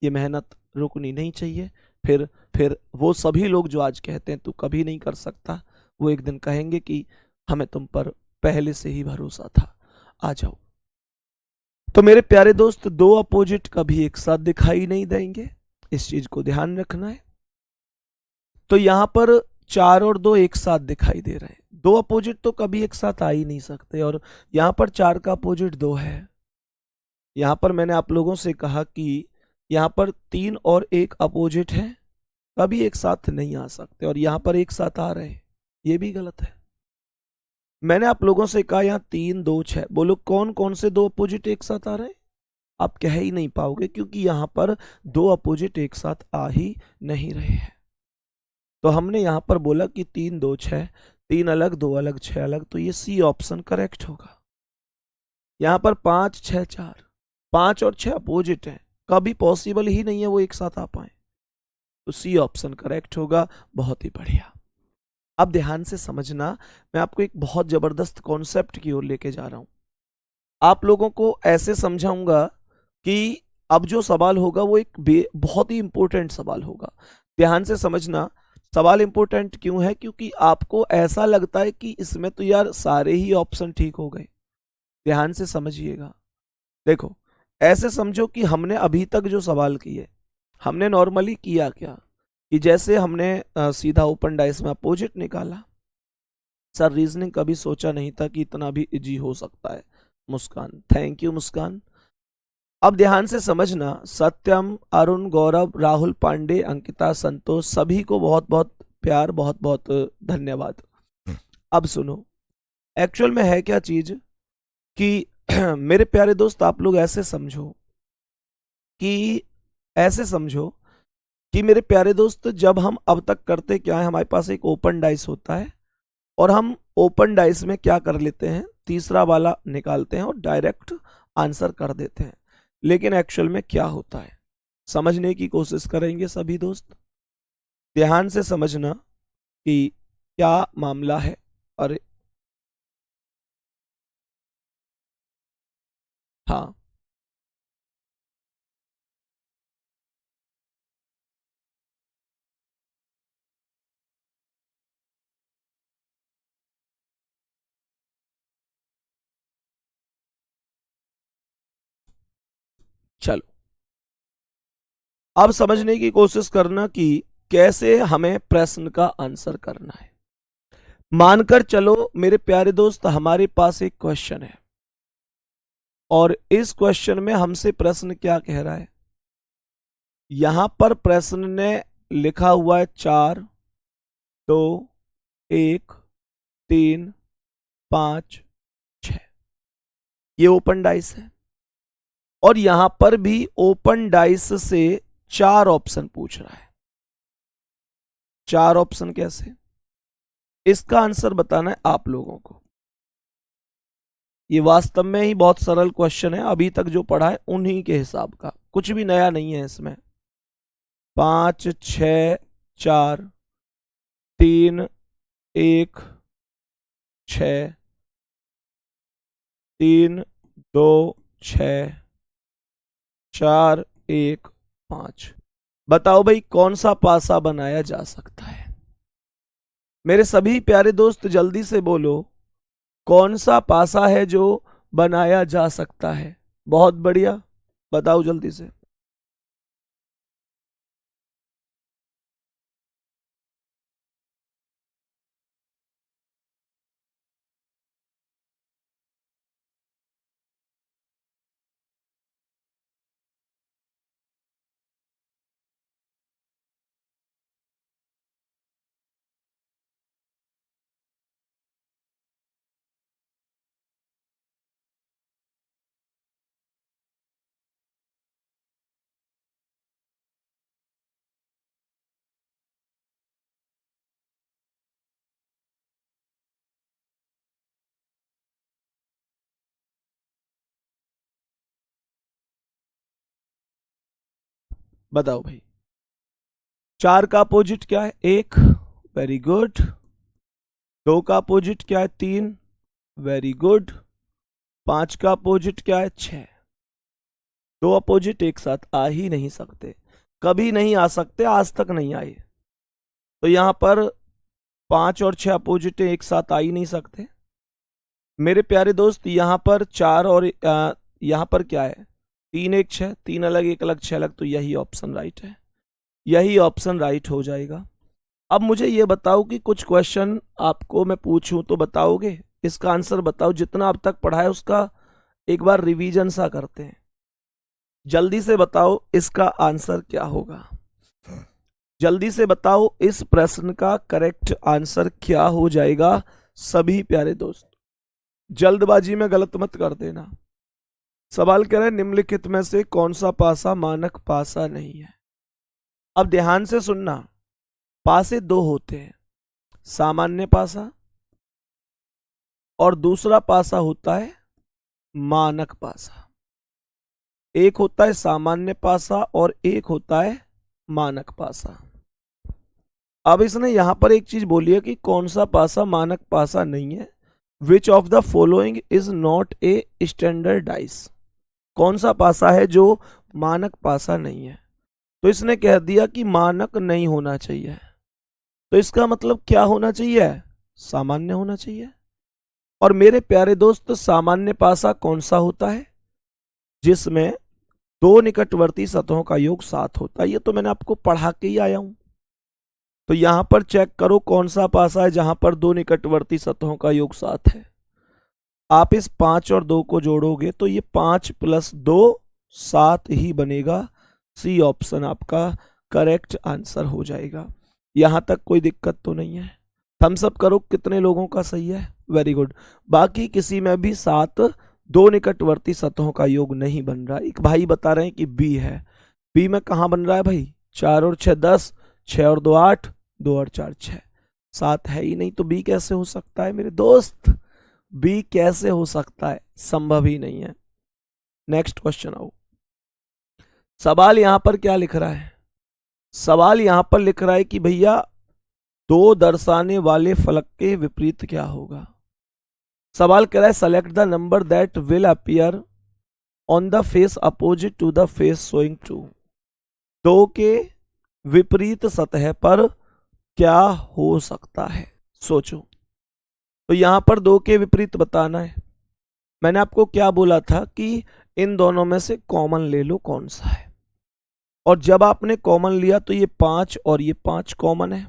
ये मेहनत रुकनी नहीं चाहिए। फिर फिर वो सभी लोग जो आज कहते हैं तू कभी नहीं कर सकता, वो एक दिन कहेंगे कि हमें तुम पर पहले से ही भरोसा था, आ जाओ। तो मेरे प्यारे दोस्त, दो अपोजिट कभी एक साथ दिखाई नहीं देंगे, इस चीज को ध्यान रखना है। तो यहां पर 4 और 2 एक साथ दिखाई दे रहे हैं। दो अपोजिट तो कभी एक साथ आ ही नहीं सकते, और यहां पर 4 का अपोजिट 2 है। यहां पर मैंने आप लोगों से कहा कि यहां पर 3 और 1 अपोजिट है, कभी एक साथ नहीं आ सकते, और यहां पर एक साथ आ रहे हैं, ये भी गलत है। मैंने आप लोगों से कहा यहाँ 3 2 6, बोलो कौन कौन से दो अपोजिट एक साथ आ रहे हैं? आप कह ही नहीं पाओगे, क्योंकि यहां पर दो अपोजिट एक साथ आ ही नहीं रहे हैं। तो हमने यहां पर बोला कि 3 2 6, 3 अलग 2 अलग 6 अलग, तो ये सी ऑप्शन करेक्ट होगा। यहां पर 5 6 4, 5 और 6 अपोजिट है, कभी पॉसिबल ही नहीं है वो एक साथ आ पाए, तो सी ऑप्शन करेक्ट होगा। बहुत ही बढ़िया। अब ध्यान से समझना, मैं आपको एक बहुत जबरदस्त कॉन्सेप्ट की ओर लेके जा रहा हूं। आप लोगों को ऐसे समझाऊंगा कि अब जो सवाल होगा वो एक बहुत ही इंपॉर्टेंट सवाल होगा। ध्यान से समझना, सवाल इंपॉर्टेंट क्यों है? क्योंकि आपको ऐसा लगता है कि इसमें तो यार सारे ही ऑप्शन ठीक हो गए। ध्यान से समझिएगा। देखो, ऐसे समझो कि हमने अभी तक जो सवाल किए, हमने नॉर्मली किया क्या कि जैसे हमने सीधा ओपन डाइस में अपोजिट निकाला। सर रीजनिंग कभी सोचा नहीं था कि इतना भी इजी हो सकता है। मुस्कान, थैंक यू मुस्कान। अब ध्यान से समझना, सत्यम, अरुण, गौरव, राहुल, पांडे, अंकिता, संतोष, सभी को बहुत बहुत प्यार, बहुत बहुत धन्यवाद। अब सुनो, एक्चुअल में है क्या चीज कि मेरे प्यारे दोस्त, आप लोग ऐसे समझो कि ऐसे समझो कि मेरे प्यारे दोस्त, जब हम अब तक करते क्या है, हमारे पास एक ओपन डाइस होता है और हम ओपन डाइस में क्या कर लेते हैं, तीसरा वाला निकालते हैं और डायरेक्ट आंसर कर देते हैं। लेकिन एक्चुअल में क्या होता है, समझने की कोशिश करेंगे सभी दोस्त। ध्यान से समझना कि क्या मामला है? अरे हाँ, चलो अब समझने की कोशिश करना कि कैसे हमें प्रश्न का आंसर करना है। मानकर चलो मेरे प्यारे दोस्त, हमारे पास एक क्वेश्चन है और इस क्वेश्चन में हमसे प्रश्न क्या कह रहा है। यहां पर प्रश्न ने लिखा हुआ है 4, 2, 1, 3, 5, 6। ये ओपन डाइस है और यहां पर भी ओपन डाइस से 4 ऑप्शन पूछ रहा है। 4 ऑप्शन कैसे? इसका आंसर बताना है आप लोगों को। ये वास्तव में ही बहुत सरल क्वेश्चन है, अभी तक जो पढ़ा है उन्हीं के हिसाब का, कुछ भी नया नहीं है इसमें। 5, 6, 4, 3, 1, 6, 3, 2, 6, 4, 1, 5। बताओ भाई कौन सा पासा बनाया जा सकता है? मेरे सभी प्यारे दोस्त जल्दी से बोलो, कौन सा पासा है जो बनाया जा सकता है? बहुत बढ़िया, बताओ जल्दी से। बताओ भाई, 4 का अपोजिट क्या है? 1। Very good. 2 का अपोजिट क्या है? 3। Very good. 5 का अपोजिट क्या है? 6। दो अपोजिट एक साथ आ ही नहीं सकते, कभी नहीं आ सकते, आज तक नहीं आए। तो यहां पर 5 और 6 अपोजिट एक साथ आ ही नहीं सकते। मेरे प्यारे दोस्त यहां पर 4 और यहां पर क्या है? 3, 1, 6, 3 अलग 1 अलग 6 अलग, तो यही ऑप्शन राइट है। यही ऑप्शन राइट हो जाएगा। अब मुझे ये बताओ कि कुछ क्वेश्चन आपको मैं पूछूं तो बताओगे? इसका आंसर बताओ, जितना अब तक पढ़ा है उसका एक बार रिवीजन सा करते हैं। जल्दी से बताओ इसका आंसर क्या होगा। जल्दी से बताओ इस प्रश्न का करेक्ट आंसर क्या हो जाएगा। सभी प्यारे दोस्त जल्दबाजी में गलत मत कर देना। सवाल कह रहा है निम्नलिखित में से कौन सा पासा मानक पासा नहीं है। अब ध्यान से सुनना, पासे दो होते हैं, सामान्य पासा और दूसरा पासा होता है मानक पासा। एक होता है सामान्य पासा और एक होता है मानक पासा। अब इसने यहां पर एक चीज बोली है कि कौन सा पासा मानक पासा नहीं है। Which of the following is not a standard dice. कौन सा पासा है जो मानक पासा नहीं है? तो इसने कह दिया कि मानक नहीं होना चाहिए। तो इसका मतलब क्या होना चाहिए? सामान्य होना चाहिए। और मेरे प्यारे दोस्त सामान्य पासा कौन सा होता है? जिसमें दो निकटवर्ती सतहों का योग 7 होता है। ये तो मैंने आपको पढ़ा के ही आया हूं। तो यहां पर चेक करो कौन सा पासा है जहां पर दो निकटवर्ती सतहों का योग 7 है। आप इस 5 और 2 को जोड़ोगे तो ये 5 + 2 7 ही बनेगा। सी ऑप्शन आपका करेक्ट आंसर हो जाएगा। यहां तक कोई दिक्कत तो नहीं है? थम्स अप करो कितने लोगों का सही है। Very good. बाकी किसी में भी 7 दो निकटवर्ती सतहों का योग नहीं बन रहा। एक भाई बता रहे हैं कि बी है। बी में कहां बन रहा है भाई? 4 और 6 10, 6 और 2 8, 2 और 4 6, 7 है ही नहीं। तो बी कैसे हो सकता है मेरे दोस्त? बी कैसे हो सकता है? संभव ही नहीं है। नेक्स्ट क्वेश्चन आओ। सवाल यहां पर क्या लिख रहा है? सवाल यहां पर लिख रहा है कि भैया दो दर्शाने वाले फलक के विपरीत क्या होगा। सवाल कह रहा है select the number that will appear on the face opposite to the face showing two. दो के विपरीत सतह पर क्या हो सकता है, सोचो। तो यहां पर दो के विपरीत बताना है। मैंने आपको क्या बोला था कि इन दोनों में से कॉमन ले लो कौन सा है, और जब आपने कॉमन लिया तो ये 5 और ये 5 कॉमन है,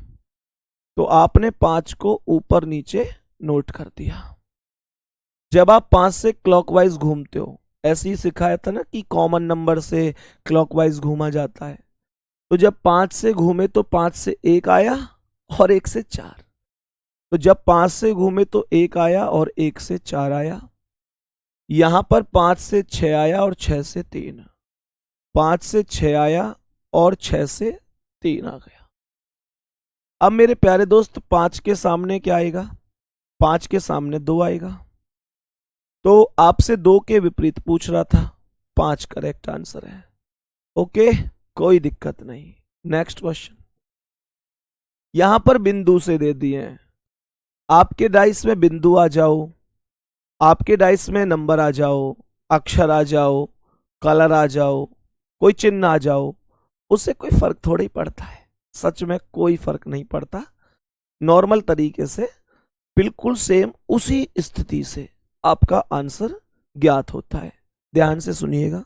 तो आपने 5 को ऊपर नीचे नोट कर दिया। जब आप 5 से क्लॉकवाइज घूमते हो, ऐसे ही सिखाया था ना कि कॉमन नंबर से क्लॉकवाइज घूमा जाता है, तो जब 5 से घूमे तो 5 से 1 आया और 1 से 4। तो जब 5 से घूमे तो 1 आया और 1 से 4 आया। यहां पर 5 से 6 आया और 6 से 3, 5 से 6 आया और 6 से 3 आ गया। अब मेरे प्यारे दोस्त 5 के सामने क्या आएगा, 5 के सामने 2 आएगा। तो आपसे 2 के विपरीत पूछ रहा था, 5 करेक्ट आंसर है। ओके, कोई दिक्कत नहीं। नेक्स्ट क्वेश्चन, यहां पर बिंदु से दे दिए हैं। आपके डाइस में बिंदु आ जाओ, आपके डाइस में नंबर आ जाओ, अक्षर आ जाओ, कलर आ जाओ, कोई चिन्ह आ जाओ, उससे कोई फर्क थोड़ा ही पड़ता है। सच में कोई फर्क नहीं पड़ता। नॉर्मल तरीके से बिल्कुल सेम उसी स्थिति से आपका आंसर ज्ञात होता है। ध्यान से सुनिएगा,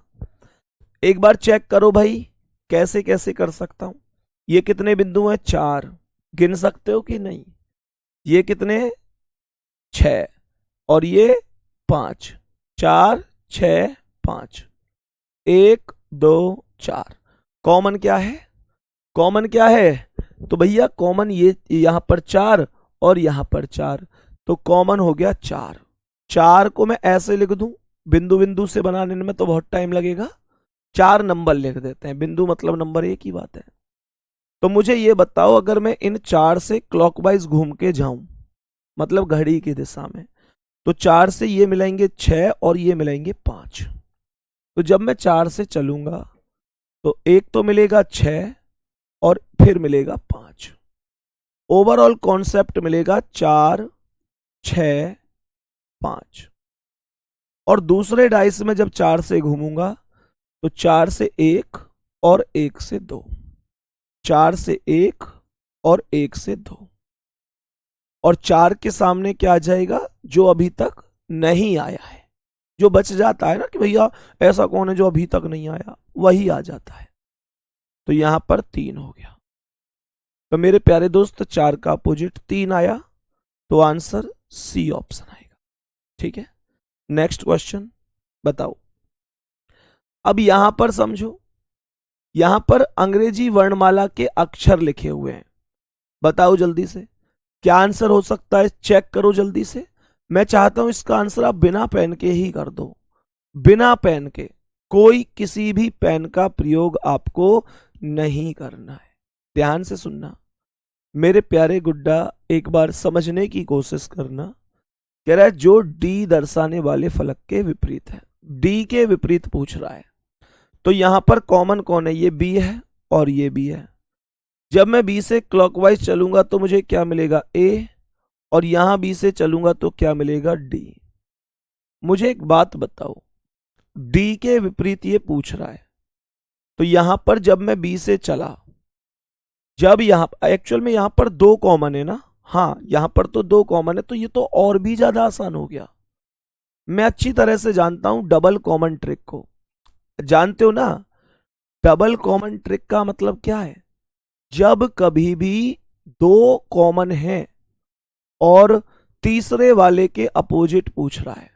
एक बार चेक करो भाई कैसे कैसे कर सकता हूं। ये कितने बिंदु हैं, 4, गिन सकते हो कि नहीं। ये कितने, 6, और ये 5, 4 6 5, 1 2 4। कॉमन क्या है, कॉमन क्या है, तो भैया कॉमन ये यहां पर 4 और यहां पर 4, तो कॉमन हो गया 4। 4 को मैं ऐसे लिख दूं, बिंदु बिंदु से बनाने में तो बहुत टाइम लगेगा, 4 नंबर लिख देते हैं, बिंदु मतलब नंबर एक ही बात है। तो मुझे ये बताओ, अगर मैं इन 4 से क्लॉकवाइज घूम के जाऊं, मतलब घड़ी की दिशा में, तो 4 से ये मिलाएंगे 6 और ये मिलाएंगे 5। तो जब मैं 4 से चलूंगा तो एक तो मिलेगा 6 और फिर मिलेगा 5। ओवरऑल कॉन्सेप्ट मिलेगा 4 6 5। और दूसरे डाइस में जब 4 से घूमूंगा तो 4 से 1 और 1 से 2, 4 से 1 और 1 से 2, और 4 के सामने क्या आ जाएगा, जो अभी तक नहीं आया है। जो बच जाता है ना कि भैया ऐसा कौन है जो अभी तक नहीं आया, वही आ जाता है। तो यहां पर 3 हो गया। तो मेरे प्यारे दोस्त 4 का अपोजिट 3 आया, तो आंसर सी ऑप्शन आएगा। ठीक है, नेक्स्ट क्वेश्चन बताओ। अब यहां पर समझो, यहां पर अंग्रेजी वर्णमाला के अक्षर लिखे हुए हैं। बताओ जल्दी से क्या आंसर हो सकता है, चेक करो जल्दी से। मैं चाहता हूं इसका आंसर आप बिना पेन के ही कर दो, बिना पेन के, कोई किसी भी पेन का प्रयोग आपको नहीं करना है। ध्यान से सुनना मेरे प्यारे गुड्डा, एक बार समझने की कोशिश करना। कह रहा है जो डी दर्शाने वाले फलक के विपरीत है, डी के विपरीत पूछ रहा है। तो यहां पर कॉमन कौन है, ये बी है और ये बी है। जब मैं बी से क्लॉकवाइज चलूंगा तो मुझे क्या मिलेगा, ए, और यहां बी से चलूंगा तो क्या मिलेगा, डी। मुझे एक बात बताओ, डी के विपरीत ये पूछ रहा है, तो यहां पर जब मैं बी से चला, जब यहां एक्चुअल में यहां पर 2 कॉमन है ना, हाँ यहां पर तो 2 कॉमन है, तो ये तो और भी ज्यादा आसान हो गया। मैं अच्छी तरह से जानता हूं डबल कॉमन ट्रिक को, जानते हो ना। डबल कॉमन ट्रिक का मतलब क्या है, जब कभी भी 2 कॉमन है और तीसरे वाले के अपोजिट पूछ रहा है,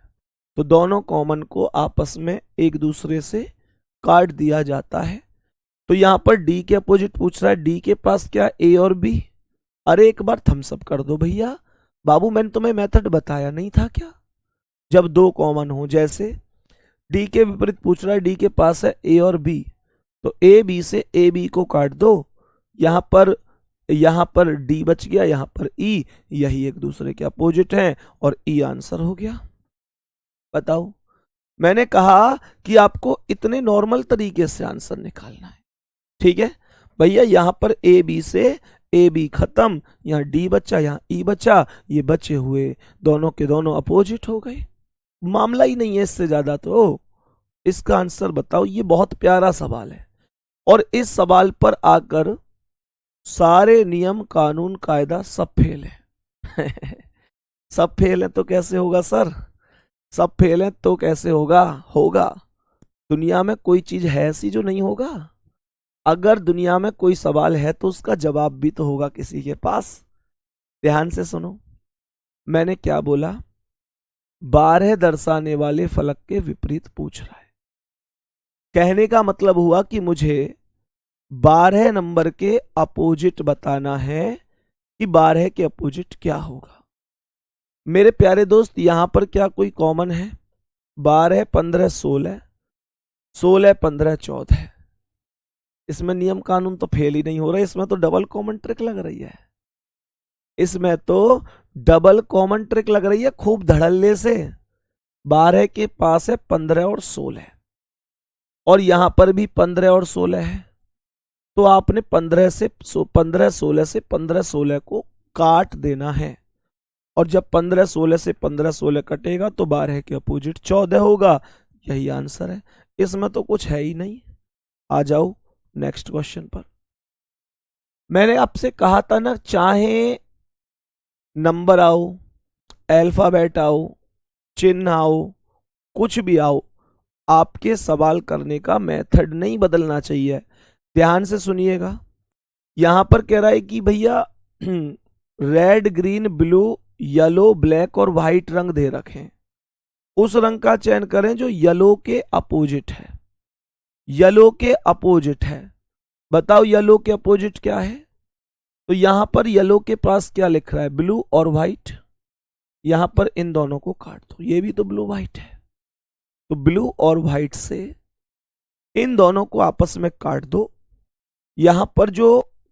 तो दोनों कॉमन को आपस में एक दूसरे से काट दिया जाता है। तो यहां पर डी के अपोजिट पूछ रहा है, डी के पास क्या, ए और बी। अरे एक बार थम्स अप कर दो भैया, बाबू मैंने तुम्हें मेथड बताया नहीं था क्या। जब 2 कॉमन हो, जैसे डी के विपरीत पूछ रहा है, डी के पास है ए और बी, तो ए बी से ए बी को काट दो, यहां पर डी बच गया, यहां पर ई, यही एक दूसरे के अपोजिट हैं, और ई आंसर हो गया। बताओ, मैंने कहा कि आपको इतने नॉर्मल तरीके से आंसर निकालना है। ठीक है भैया, यहां पर ए बी से ए बी खत्म, यहाँ डी बचा, यहाँ ई बचा, ये बचे हुए दोनों के दोनों अपोजिट हो गए। मामला ही नहीं है इससे ज्यादा। तो इसका आंसर बताओ। ये बहुत प्यारा सवाल है और इस सवाल पर आकर सारे नियम कानून कायदा सब फेल है। सब फेल है तो कैसे होगा सर? सब फेल है तो कैसे होगा? होगा। दुनिया में कोई चीज है ऐसी जो नहीं होगा? अगर दुनिया में कोई सवाल है तो उसका जवाब भी तो होगा किसी के पास। ध्यान से सुनो, मैंने क्या बोला? 12 दर्शाने वाले फलक के विपरीत पूछ रहा है। कहने का मतलब हुआ कि मुझे 12 नंबर के अपोजिट बताना है कि 12 के अपोजिट क्या होगा। मेरे प्यारे दोस्त, यहां पर क्या कोई कॉमन है? 12 15 16, 16 15 14। इसमें नियम कानून तो फेल ही नहीं हो रहा, इसमें तो डबल कॉमन ट्रिक लग रही है। इसमें तो डबल कॉमन ट्रिक लग रही है खूब धड़ल्ले से। 12 के पास है 15 और 16 और यहां पर भी 15 और 16 है। तो आपने 15 16 से 15 16 को काट देना है और जब 15 16 से 15 16 कटेगा तो 12 के अपोजिट 14 होगा। यही आंसर है, इसमें तो कुछ है ही नहीं। आ जाओ नेक्स्ट क्वेश्चन पर। मैंने आपसे कहा था ना, चाहे नंबर आओ, अल्फाबेट आओ, चिन्ह आओ, कुछ भी आओ, आपके सवाल करने का मेथड नहीं बदलना चाहिए। ध्यान से सुनिएगा। यहां पर कह रहा है कि भैया red green blue yellow black और व्हाइट रंग दे रखें, उस रंग का चयन करें जो येलो के अपोजिट है। येलो के अपोजिट है, बताओ येलो के अपोजिट क्या है? तो यहां पर येलो के पास क्या लिख रहा है? ब्लू और व्हाइट। यहां पर इन दोनों को काट दो, ये भी तो ब्लू व्हाइट है, तो ब्लू और व्हाइट से इन दोनों को आपस में काट दो। यहां पर जो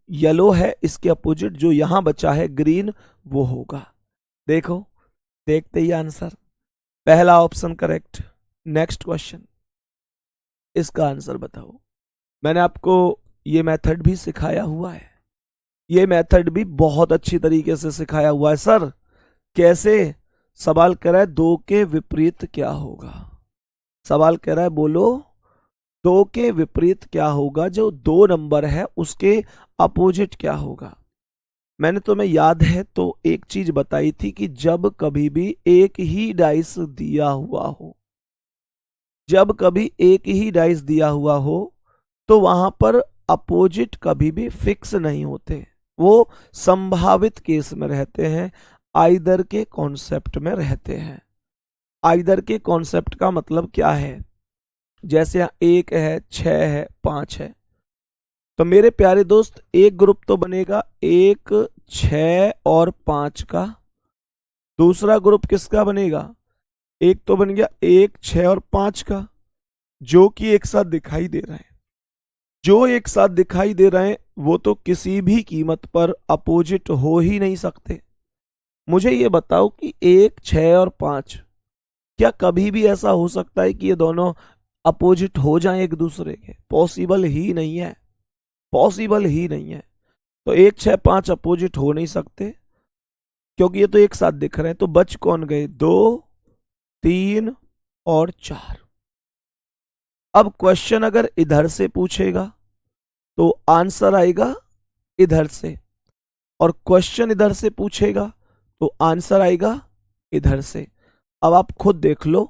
येलो है इसके अपोजिट जो यहां बचा है ग्रीन, वो होगा। देखो, देखते ही आंसर, पहला ऑप्शन करेक्ट। नेक्स्ट क्वेश्चन, इसका आंसर बताओ। मैंने आपको ये मेथड भी सिखाया हुआ है, ये मेथड भी बहुत अच्छी तरीके से सिखाया हुआ है सर। कैसे? सवाल कह रहा है 2 के विपरीत क्या होगा। सवाल कह रहा है बोलो 2 के विपरीत क्या होगा, जो 2 नंबर है उसके अपोजिट क्या होगा। मैंने तुम्हें याद है तो एक चीज बताई थी कि जब कभी भी एक ही डाइस दिया हुआ हो, जब कभी एक ही डाइस दिया हुआ हो तो वहां पर अपोजिट कभी भी फिक्स नहीं होते, वो संभावित केस में रहते हैं, आइदर के कॉन्सेप्ट में रहते हैं। आइदर के कॉन्सेप्ट का मतलब क्या है? जैसे यहाँ 1 है, 6 है, 5 है, तो मेरे प्यारे दोस्त एक ग्रुप तो बनेगा 1 6 और 5 का। दूसरा ग्रुप किसका बनेगा? एक तो बन गया 1 6 और 5 का, जो कि एक साथ दिखाई दे रहे हैं। जो एक साथ दिखाई दे रहे हैं वो तो किसी भी कीमत पर अपोजिट हो ही नहीं सकते। मुझे ये बताओ कि 1 6 और 5, क्या कभी भी ऐसा हो सकता है कि ये दोनों अपोजिट हो जाएं एक दूसरे के? पॉसिबल ही नहीं है, पॉसिबल ही नहीं है। तो 1 6 5 अपोजिट हो नहीं सकते क्योंकि ये तो एक साथ दिख रहे हैं। तो बच कौन गए? 2 3 और 4। अब क्वेश्चन अगर इधर से पूछेगा तो आंसर आएगा इधर से, और क्वेश्चन इधर से पूछेगा तो आंसर आएगा इधर से। अब आप खुद देख लो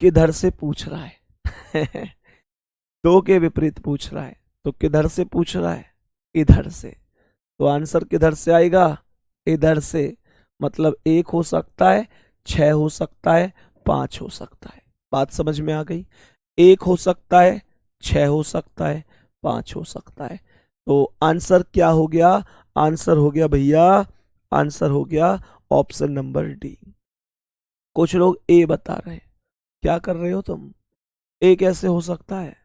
किधर से पूछ रहा है। 2 के विपरीत पूछ रहा है तो किधर से पूछ रहा है? इधर से। तो आंसर किधर से आएगा? इधर से। मतलब 1 हो सकता है, 6 हो सकता है, 5 हो सकता है। बात समझ में आ गई? 1 हो सकता है, 6 हो सकता है, 5 हो सकता है। तो आंसर क्या हो गया? आंसर हो गया भैया, आंसर हो गया ऑप्शन नंबर डी। कुछ लोग ए बता रहे हैं, क्या कर रहे हो तुम? ए कैसे हो सकता है?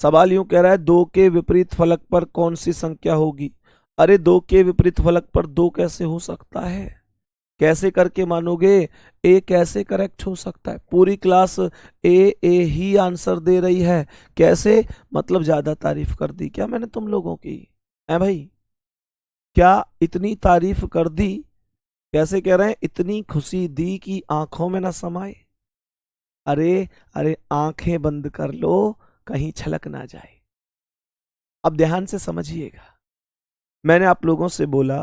सवाल यूं कह रहा है 2 के विपरीत फलक पर कौन सी संख्या होगी। अरे 2 के विपरीत फलक पर 2 कैसे हो सकता है? कैसे करके मानोगे? ए कैसे करेक्ट हो सकता है? पूरी क्लास ए ही आंसर दे रही है। कैसे? मतलब ज्यादा तारीफ कर दी क्या मैंने तुम लोगों की? है भाई? क्या इतनी तारीफ कर दी, कैसे कह रहे हैं, इतनी खुशी दी कि आंखों में ना समाए। अरे अरे आंखें बंद कर लो, कहीं छलक ना जाए। अब ध्यान से समझिएगा, मैंने आप लोगों से बोला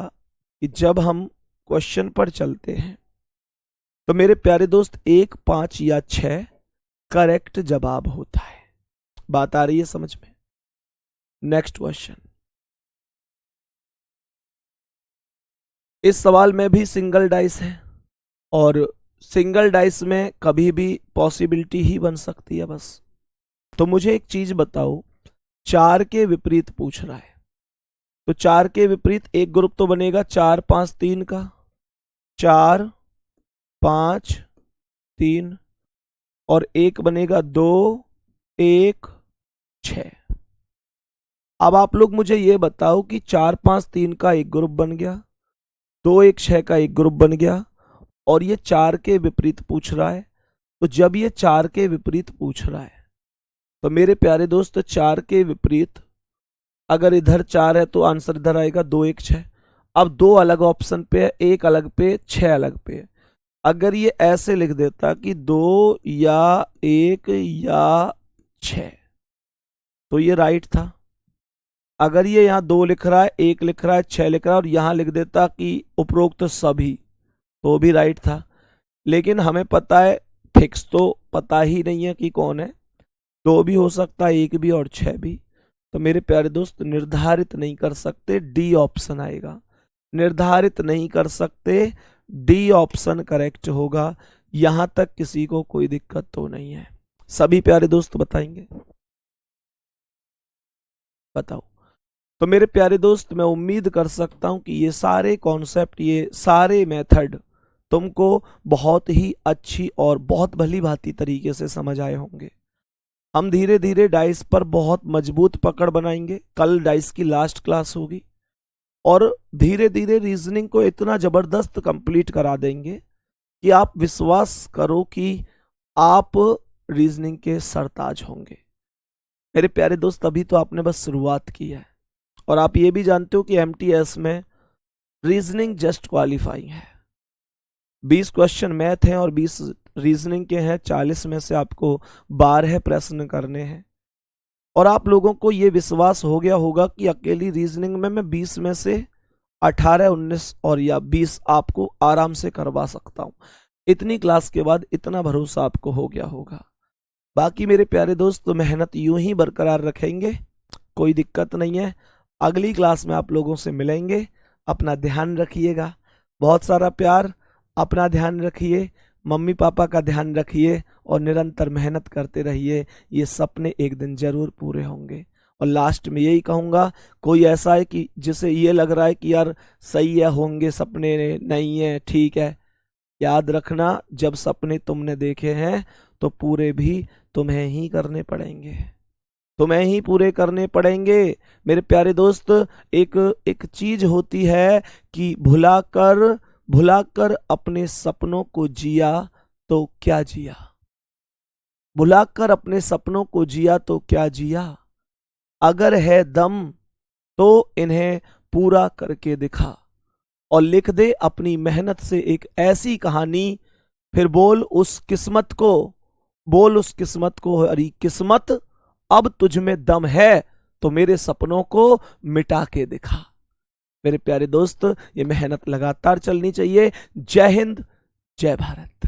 कि जब हम क्वेश्चन पर चलते हैं तो मेरे प्यारे दोस्त 1, 5 या 6 करेक्ट जवाब होता है। बात आ रही है समझ में? Next question. इस सवाल में भी सिंगल डाइस है और सिंगल डाइस में कभी भी पॉसिबिलिटी ही बन सकती है बस। तो मुझे एक चीज बताओ, 4 के विपरीत पूछ रहा है, तो 4 के विपरीत एक ग्रुप तो बनेगा 4, 5, 3 का। 4, 5, 3 और एक बनेगा 2, 1, 6। अब आप लोग मुझे ये बताओ कि 4, 5, 3 का एक ग्रुप बन गया, 2, 1, 6 का एक ग्रुप बन गया और ये 4 के विपरीत पूछ रहा है। तो जब ये 4 के विपरीत पूछ रहा है तो मेरे प्यारे दोस्त 4 के विपरीत अगर इधर 4 है तो आंसर इधर आएगा 2, 1, 6। अब 2 अलग ऑप्शन पे है, 1 अलग पे, 6 अलग पे। अगर ये ऐसे लिख देता कि 2 या 1 या 6 तो ये राइट था। अगर ये यहाँ 2 लिख रहा है, 1 लिख रहा है, 6 लिख रहा है और यहाँ लिख देता कि उपरोक्त सभी, तो भी राइट था। लेकिन हमें पता है, फिक्स तो पता ही नहीं है कि कौन है, 2 भी हो सकता है, 1 भी और 6 भी। तो मेरे प्यारे दोस्त निर्धारित नहीं कर सकते, डी ऑप्शन आएगा। निर्धारित नहीं कर सकते, डी ऑप्शन करेक्ट होगा। यहां तक किसी को कोई दिक्कत तो नहीं है? सभी प्यारे दोस्त बताएंगे? बताओ। तो मेरे प्यारे दोस्त मैं उम्मीद कर सकता हूं कि ये सारे कॉन्सेप्ट, ये सारे मेथड तुमको बहुत ही अच्छी और बहुत भली भांति तरीके से समझ आए होंगे। हम धीरे धीरे डाइस पर बहुत मजबूत पकड़ बनाएंगे। कल डाइस की लास्ट क्लास होगी और धीरे धीरे रीजनिंग को इतना जबरदस्त कंप्लीट करा देंगे कि आप विश्वास करो कि आप रीजनिंग के सरताज होंगे। मेरे प्यारे दोस्त अभी तो आपने बस शुरुआत की है और आप ये भी जानते हो कि एमटीएस में रीजनिंग जस्ट क्वालिफाइंग है। 20 क्वेश्चन मैथ हैं और 20 रीजनिंग के हैं। 40 में से आपको 12 प्रश्न करने हैं और आप लोगों को ये विश्वास हो गया होगा कि अकेली रीजनिंग में मैं 20 में से 18, 19 और या 20 आपको आराम से करवा सकता हूं। इतनी क्लास के बाद इतना भरोसा आपको हो गया होगा। बाकी मेरे प्यारे दोस्त तो मेहनत यूं ही बरकरार रखेंगे, कोई दिक्कत नहीं है। अगली क्लास में आप लोगों से मिलेंगे। अपना ध्यान रखिएगा, बहुत सारा प्यार, अपना ध्यान रखिए, मम्मी पापा का ध्यान रखिए और निरंतर मेहनत करते रहिए। ये सपने एक दिन जरूर पूरे होंगे। और लास्ट में यही कहूँगा, कोई ऐसा है कि जिसे ये लग रहा है कि यार सही है, होंगे सपने, नहीं है, ठीक है, याद रखना जब सपने तुमने देखे हैं तो पूरे भी तुम्हें ही करने पड़ेंगे, तुम्हें ही पूरे करने पड़ेंगे। मेरे प्यारे दोस्त एक एक चीज होती है कि भुलाकर अपने सपनों को जिया तो क्या जिया, भुलाकर अपने सपनों को जिया तो क्या जिया। अगर है दम तो इन्हें पूरा करके दिखा और लिख दे अपनी मेहनत से एक ऐसी कहानी। फिर बोल उस किस्मत को, बोल उस किस्मत को, अरे किस्मत अब तुझ में दम है तो मेरे सपनों को मिटा के दिखा। मेरे प्यारे दोस्त ये मेहनत लगातार चलनी चाहिए। जय हिंद, जय भारत।